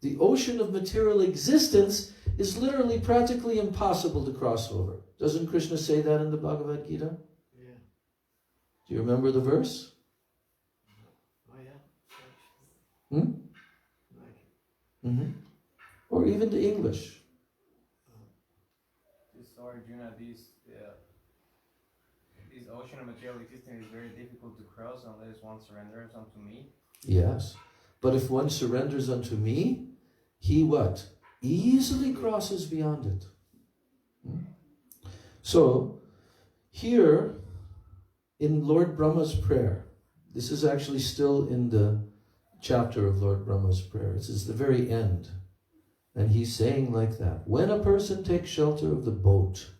S2: The ocean of material existence is literally practically impossible to cross over. Doesn't Krishna say that in the Bhagavad Gita?
S4: Yeah.
S2: Do you remember the verse?
S4: Oh yeah.
S2: Hmm? Mm-hmm. Or even the English.
S5: This Arjuna, this ocean of material existence is very difficult to cross unless one surrenders unto me.
S2: Yes. But if one surrenders unto me, he what? Easily crosses beyond it. So, here in Lord Brahma's prayer, this is actually still in the chapter of Lord Brahma's prayer. This is the very end. And he's saying like that. When a person takes shelter of the boat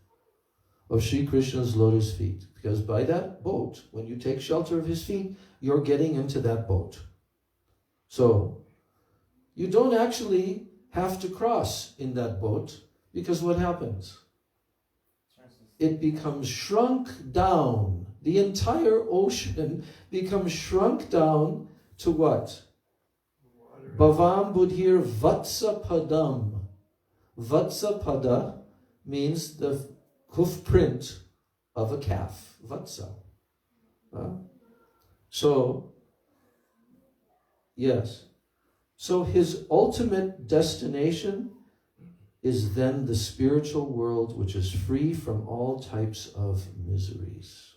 S2: of Sri Krishna's lotus feet, because by that boat, when you take shelter of his feet, you're getting into that boat. So, you don't actually have to cross in that boat, because what happens? It becomes shrunk down. The entire ocean becomes shrunk down to what? Bhavam Budhir Vatsa Padam. Vatsa Pada means the hoof print of a calf. Vatsa. So, yes. So his ultimate destination is then the spiritual world, which is free from all types of miseries.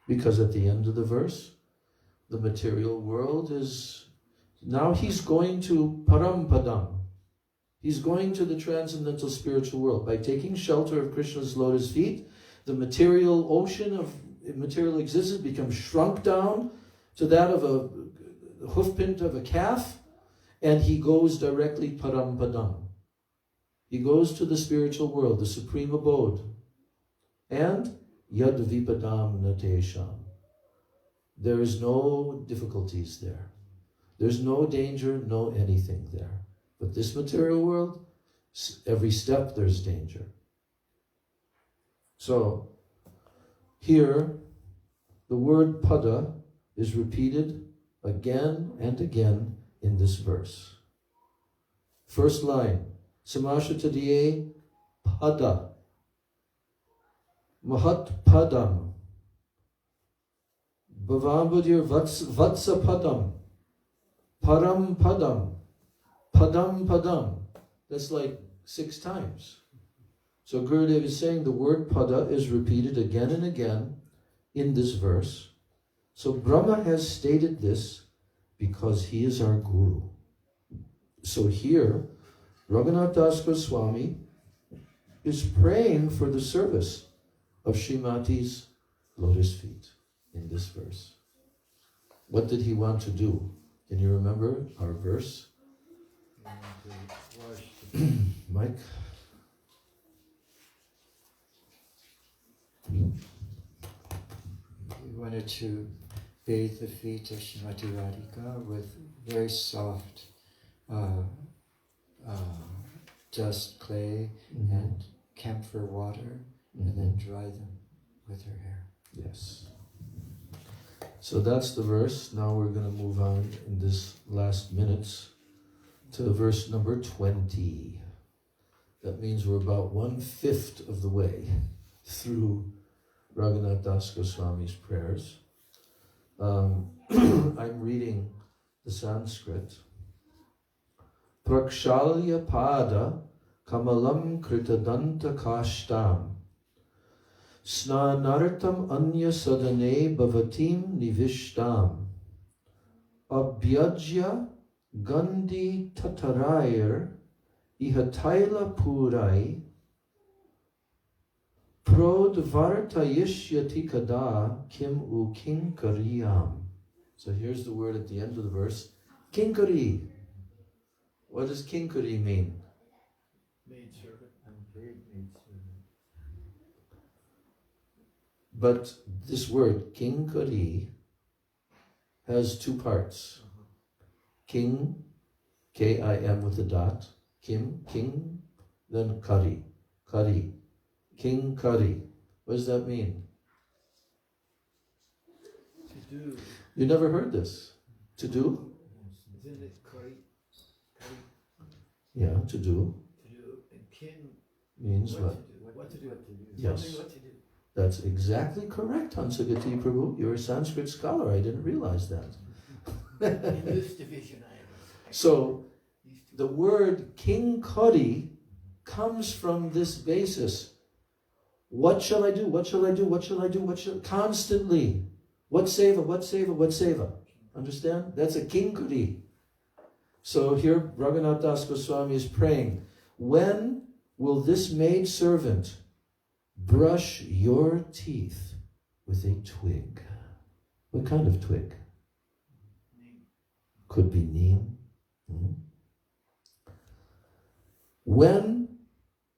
S2: Because at the end of the verse, the material world is... Now he's going to Parampadam. He's going to the transcendental spiritual world. By taking shelter of Krishna's lotus feet, the material ocean of material existence becomes shrunk down to that of a hoofprint of a calf, and he goes directly Parampadam. He goes to the spiritual world, the supreme abode. And Yad Vipadam Natesham. There is no difficulties there. There's no danger, no anything there. But this material world, every step there's danger. So, here, the word pada is repeated again and again in this verse. First line, Samashratadiye pada, Mahat padam, Bhavambudir vatsa padam, Param padam, padam padam. That's like 6 times. So Gurudev is saying the word pada is repeated again and again in this verse. So Brahma has stated this because he is our Guru. So here, Raghunath Das Goswami is praying for the service of Shemati's lotus feet in this verse. What did he want to do? Can you remember our verse? Mike?
S3: He wanted to bathe the feet of Shemati Radhika with very soft dust clay and camphor water, and then dry them with her hair.
S2: Yes. So that's the verse. Now we're going to move on in this last minutes to verse number 20. That means we're about 1/5 of the way through Raghunath Das Goswami's prayers. I'm reading the Sanskrit. Prakshalya pada kamalam kritadanta kashtam snanartam anya sadane bhavatim nivishtam abhyajya gandhi tatarayar ihataila purai prodvartayishyati kada kim u kinkariyam. So here's the word at the end of the verse, kinkari. What does kinkari mean?
S4: Maid servant.
S2: But this word, kinkari, has two parts. King, K-I-M with a dot, king, then kari, king kari. What does that mean?
S4: To do.
S2: You never heard this? To do?
S4: Isn't it kari?
S2: Yeah, to do.
S4: To do. And kin.
S2: Means what?
S4: What to do.
S2: Yes.
S4: Tell me what to do.
S2: That's exactly correct, Hansagati Prabhu. You're a Sanskrit scholar. I didn't realize that.
S4: In this division I am.
S2: So, the word king kari comes from this basis. What shall I do? What shall I do? What shall I do? What shall constantly? What seva? What seva? What seva? Understand? That's a kinkari. So here Raghunath Das Goswami is praying, when will this maid servant brush your teeth with a twig? What kind of twig? Could be neem. When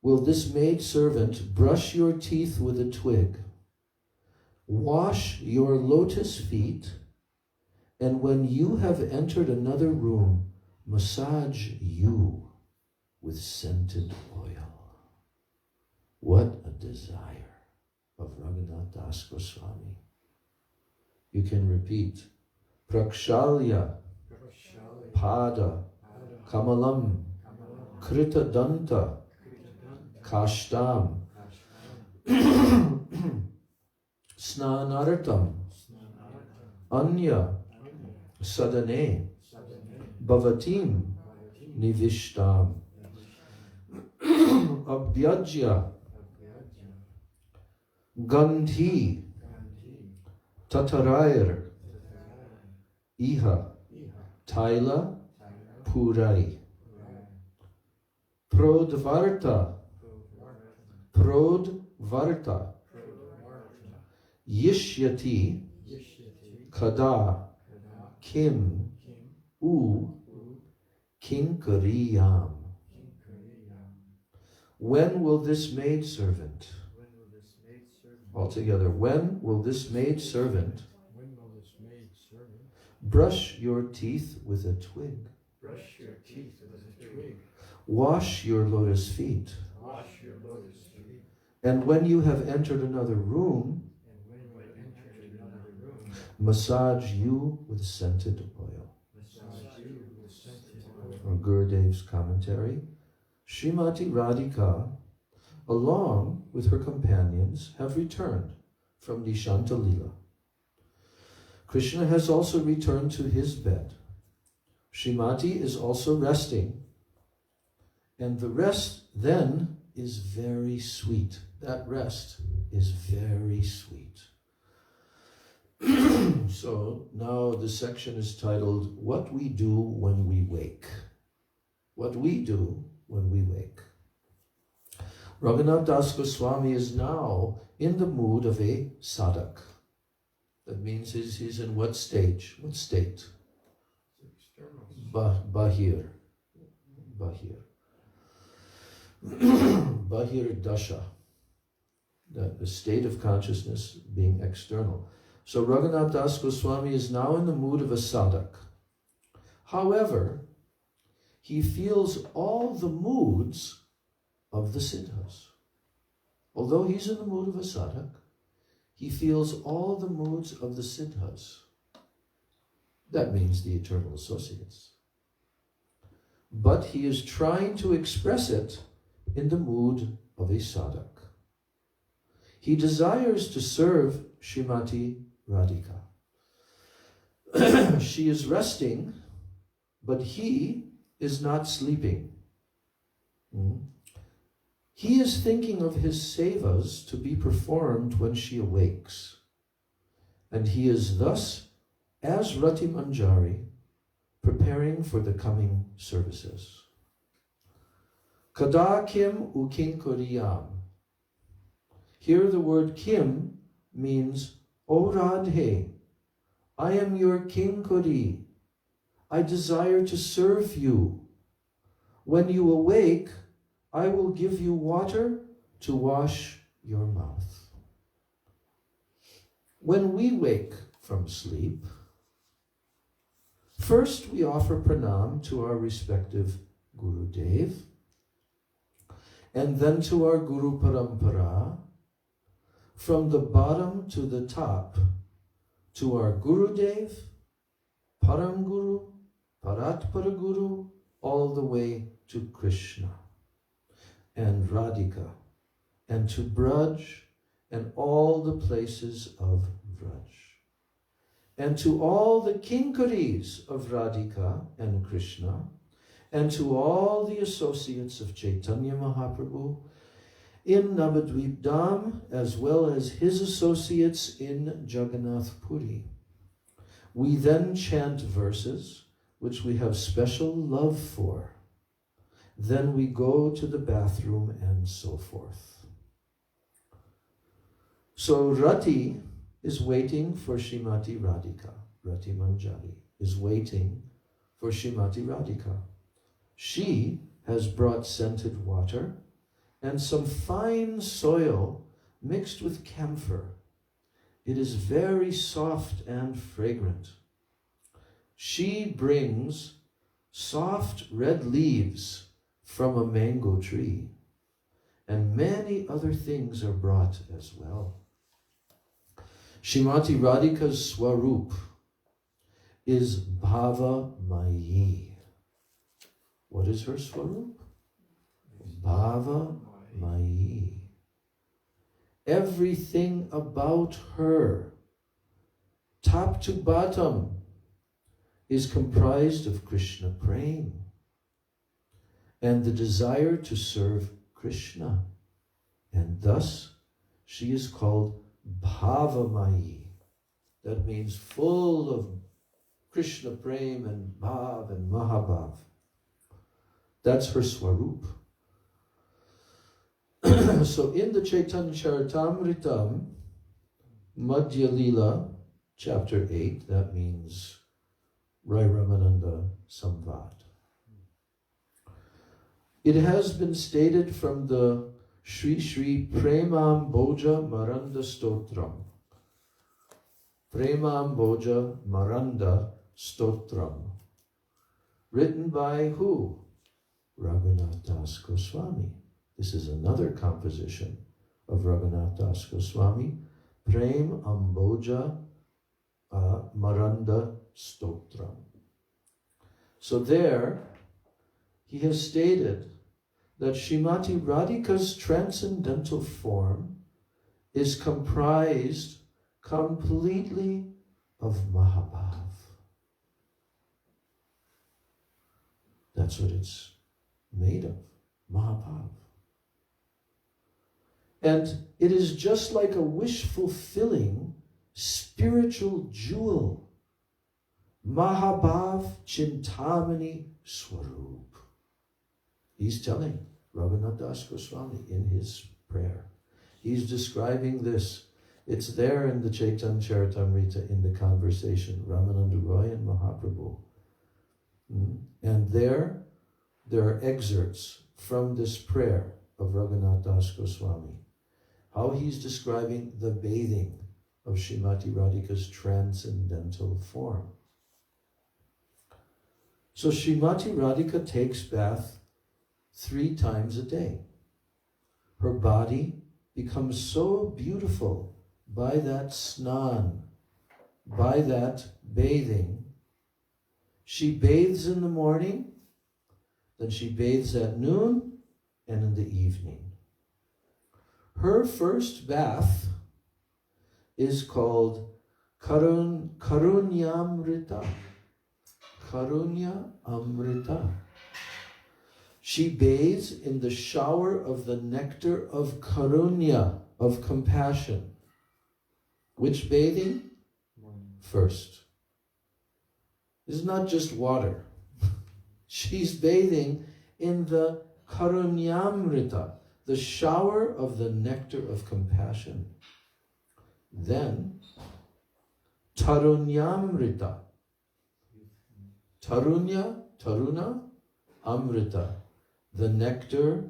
S2: will this maid servant brush your teeth with a twig, wash your lotus feet, and when you have entered another room, massage you with scented oil? What a desire of Raghunath Das Goswami. You can repeat. Prakshalya Pada Kamalam Krita Danta Kashtam Snanartam Anya Sadane Bhavatim Nivishtam Abhyajya Gandhi Tatarair Iha Taila Purai Prodvarta Yishyati Kada Kim U Kinkariyam. When will this maidservant, altogether, when will this maidservant brush your teeth with a twig?
S4: Brush your teeth with a twig.
S2: Wash your lotus feet.
S4: Wash your lotus feet.
S2: And when you have entered another room, massage you with scented oil. Or Gurudev's commentary. Srimati Radhika, along with her companions, have returned from Nishanta Lila. Krishna has also returned to his bed. Shemati is also resting. And the rest then is very sweet. That rest is very sweet. So now the section is titled, What We Do When We Wake. What we do when we wake. Raghunath Das Goswami is now in the mood of a sadhak. That means he's in what stage? What state? Bahir. Bahir Dasha. The state of consciousness being external. So Raghunath Das Goswami is now in the mood of a sadhak. However, he feels all the moods of the siddhas. Although he's in the mood of a sadhak, he feels all the moods of the siddhas. That means the eternal associates. But he is trying to express it in the mood of a sadhak. He desires to serve Shemati Radhika. She is resting, but he is not sleeping. He is thinking of his sevas to be performed when she awakes. And he is thus, as Rati Manjari, preparing for the coming services. Kada kim u kinkariyam. Here the word kim means, O Radhe, I am your kinkari. I desire to serve you. when you awake, I will give you water to wash your mouth. When we wake from sleep, first we offer pranam to our respective Gurudev, and then to our Guru Parampara, from the bottom to the top, to our Gurudev, Param Guru, Paratpara Guru, all the way to Krishna and Radhika, and to Braj, and all the places of Braj, and to all the kinkaris of Radhika and Krishna, and to all the associates of Chaitanya Mahaprabhu in Navadvip Dham, as well as his associates in Jagannath Puri. We then chant verses which we have special love for. Then we go to the bathroom and so forth. So Rati is waiting for Shemati Radhika. Rati Manjali is waiting for Shemati Radhika. She has brought scented water and some fine soil mixed with camphor. It is very soft and fragrant. She brings soft red leaves from a mango tree, and many other things are brought as well. Shemati Radhika's Swarup is Bhava Mayi. What is her Swarup? Bhava Mayi. Everything about her, top to bottom, is comprised of Krishna prema and the desire to serve Krishna. And thus, she is called Bhavamayi. That means full of Krishna prema and Bhav and Mahabhav. That's her Swarup. So in the Chaitanya Charitamritam, Madhya Lila, chapter 8, that means Rai Ramananda Samvad. It has been stated from the Sri Sri Premam Boja Maranda Stotram. Premam Boja Maranda Stotram. Written by who? Raghunath Das Goswami. This is another composition of Raghunath Das Goswami. Prem Amboja Maranda Stotram. So there, he has stated that Shemati Radhika's transcendental form is comprised completely of Mahabhav. That's what it's made of, Mahabhav. And it is just like a wish-fulfilling spiritual jewel. Mahabhav Chintamani Swarup. He's telling Raghunath Das Goswami in his prayer. He's describing this. It's there in the Chaitanya Charitamrita in the conversation, Ramananda Roy and Mahaprabhu. And there are excerpts from this prayer of Raghunath Das Goswami. How he's describing the bathing of Shemati Radhika's transcendental form. So Shemati Radhika takes bath 3 times a day. Her body becomes so beautiful by that snan, by that bathing. She bathes in the morning, then she bathes at noon and in the evening. Her first bath is called Karunyamrita. Karunya Amrita. She bathes in the shower of the nectar of Karunya, of compassion. Which bathing? First. This is not just water. She's bathing in the Karunyamrita, the shower of the nectar of compassion. Then, Tarunyamrita. Tarunya, Taruna, Amrita. the nectar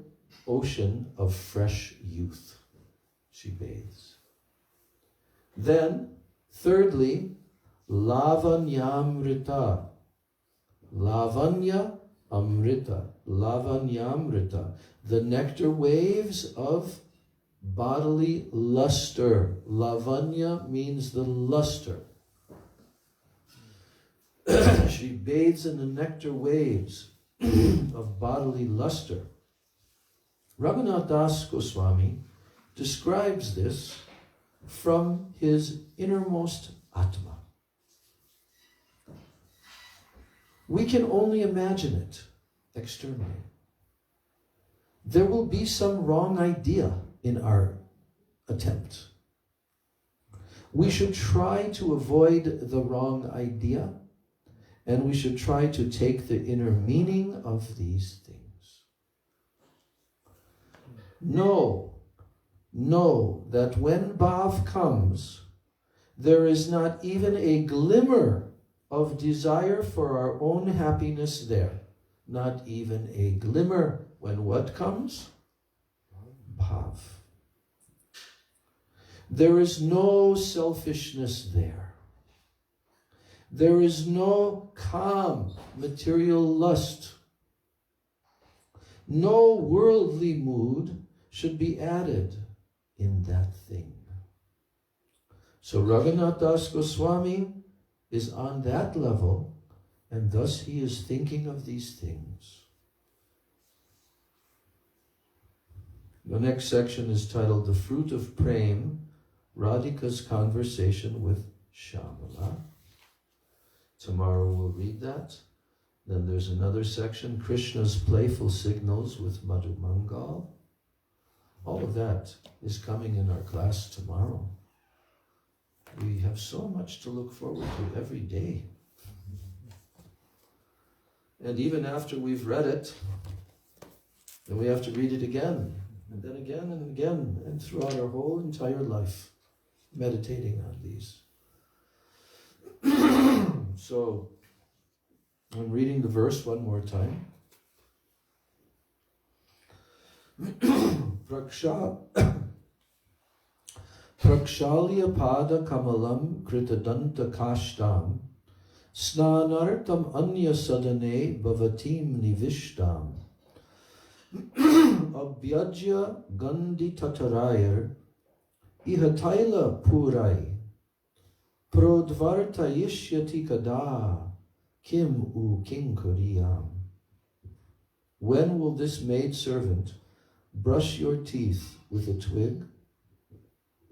S2: ocean of fresh youth. She bathes. Then, thirdly, Lavanyamrita. Lavanya Amrita. Lavanyamrita. The nectar waves of bodily luster. Lavanya means the luster. She bathes in the nectar waves of bodily luster. Raghunath Das Goswami describes this from his innermost Atma. We can only imagine it externally. There will be some wrong idea in our attempt. We should try to avoid the wrong idea, and we should try to take the inner meaning of these things. Know that when Bhav comes, there is not even a glimmer of desire for our own happiness there. Not even a glimmer when what comes? Bhav. There is no selfishness there. There is no calm, material lust. No worldly mood should be added in that thing. So Raghunath Das Goswami is on that level, and thus he is thinking of these things. The next section is titled The Fruit of Prem, Radhika's Conversation with Shyamala. Tomorrow we'll read that. Then there's another section, Krishna's Playful Signals with Madhu Mangal. All of that is coming in our class tomorrow. We have so much to look forward to every day. And even after we've read it, then we have to read it again, and then again and again, and throughout our whole entire life, meditating on these. So, I'm reading the verse one more time. Prakshalya pada kamalam kritadanta kashtam snanartam anya sadane bhavatim nivishtam abhyajya gandhi tatarayar ihataila purai prodvartayishyati kada kim u kinkuriyam. When will this maidservant brush your teeth with a twig,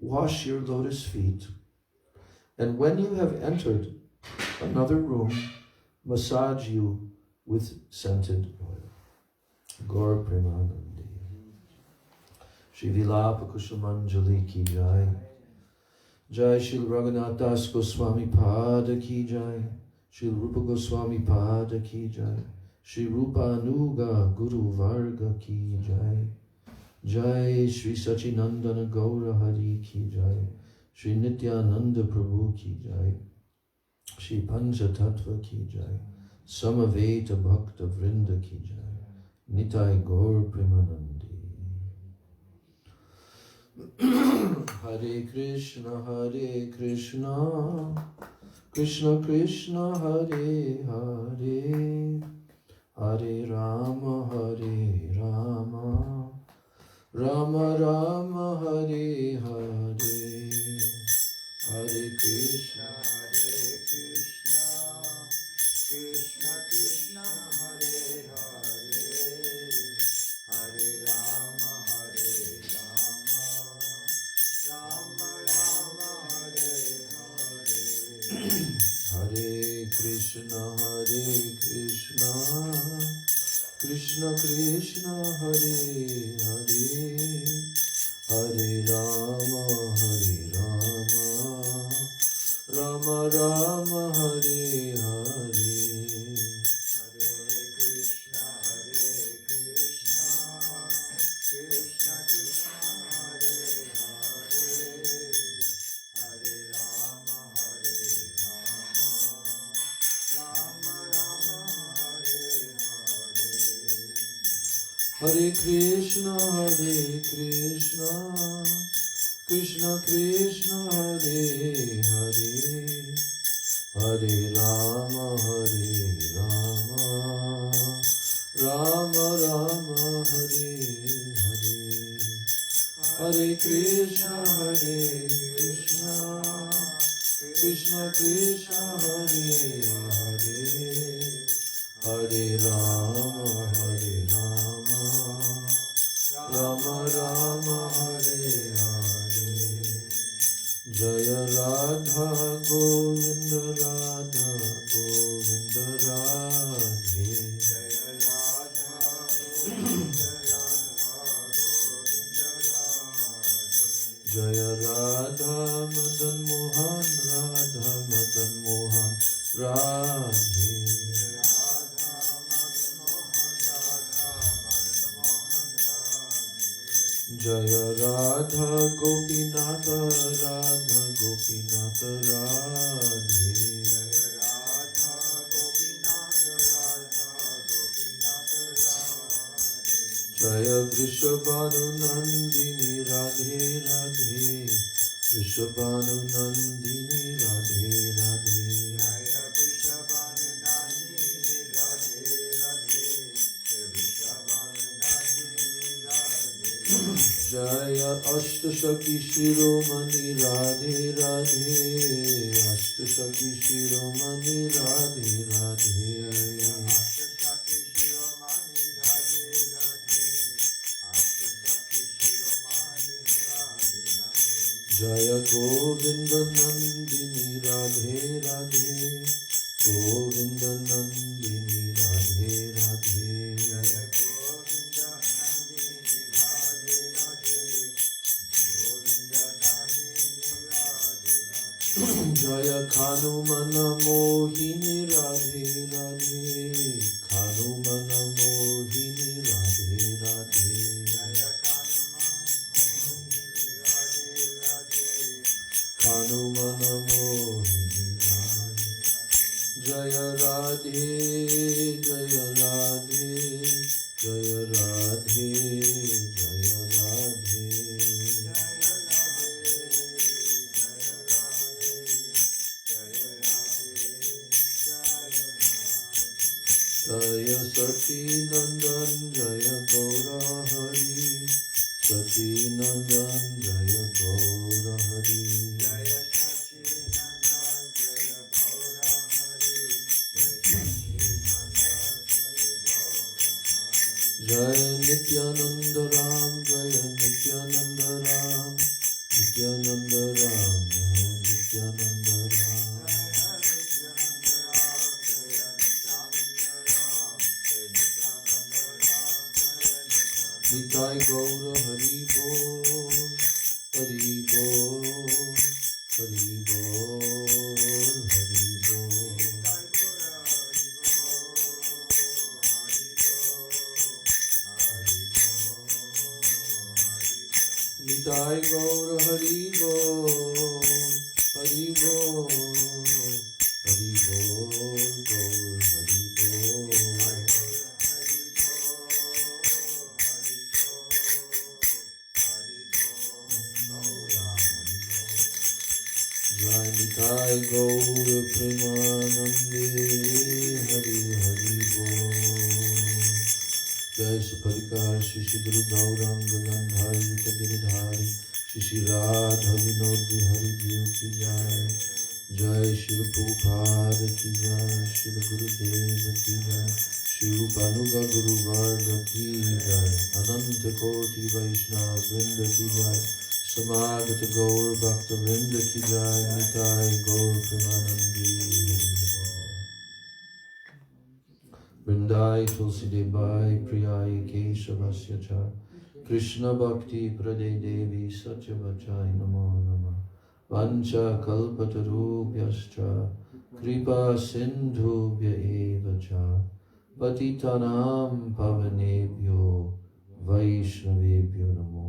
S2: wash your lotus feet, and when you have entered another room, massage you with scented oil? Gaur Premanandi. Shri Vilapa-kusumanjali ki jai. Jai Shri Raghunath Das Goswami Pada ki jai. Shri Rupa Goswami Pada ki jai. Shri Rupa Anuga Guru Varga ki jai. Jai Shri Sachinandana Gaura Hari ki jai. Shri Nityananda Prabhu ki jai. Shri Pancha Tattva ki jai. Samaveta Bhakta Vrinda ki jai. Nitai Gaur Premanandi. Hare Krishna, Krishna Krishna, Hare Hare, Hare Rama, Rama Rama, Hare Hare, Hare Krishna, Krishna Krishna, Hare Hare, Hare Rama, Rama Rama, Hare Hare. Hare Krishna, Krishna Krishna, Hare Hare, Hare Rama, Rama Rama, Hare Hare. Hare Krishna, Krishna Krishna, Hare Hare, Hare Rama, Rama Rama, Hare Hare. Hare Krishna, Krishna Krishna, Hare Hare, Hare Rama, Rama Rama, Hare Hare. Hare Krishna, Krishna Krishna, Hare Hare, Hare Rama, Rama Rama, Hare Hare. Jaya Radha Govinda, Radha Govinda Radhe. Jaya Radha Madan Mohan, Radha Madan Mohan Radhe. Jaya Radha Gopinatha, Radha Gopinatha Radhe. Jaya Vrishabhanu Nandini Radhe Radhe, Vrishabhanu Nandini Radhe Radhe. Jaya Ashtashaki Shiromani Radhe Radhe, Ashtashaki Shiromani Radhe Radhe. Jaya Govinda Nandini Radhe Radhe, Govinda Nandini Radhe Radhe. Jaya Kanumana Mohini Radhe Radhe, Kanumana Mohini Radhe Radhe. Kanumana Mohini Radhe. Jaya Radhe, Jaya Radhe, Jaya Radhe, Jaya Radhe. Jaya Sati Nandan, Jaya Gaura Hari, Sati Nandan, Jaya Gaura Hari. Jaya Nityananda Ram, Jaya Nityananda Ram, Nityananda Ram, Jaya Nityananda Ram. Nitai Gaura Hari Bol, Hari Bol, Hari Bol, Hari Bol. Nitai Gaura Hari Bol, Hari Bol, Hari Bol, Gaur Hari Bol. Jai Nitai Gaura Premanande, Hari Hari Bol. Jai Saparikar Shishi Guru Gauranga Gandhari Vitagiridhari Shishi Radha Vinodi Hari Diyo Ki Jai. Jai Shri Prabhupada Ki Jai, Shri Gurudev Ki Jai, Shri Rupanuga Guru Varga Ki Jai, Ananta Koti Vaishnava Vrinda Ki Jai, Samagata Gaur Bhakta Vrinda Ki Jai, Nitai Gaur Premanandi. Vrindai Tulsi Debai Priyai Keshavasya Cha, Krishna Bhakti Prade Devi Satyavachai Namo Namah. Vancha kalpatarubhyascha kripa sindhubhya eva cha patitanam pavanebhyo vaishnavebhyo namo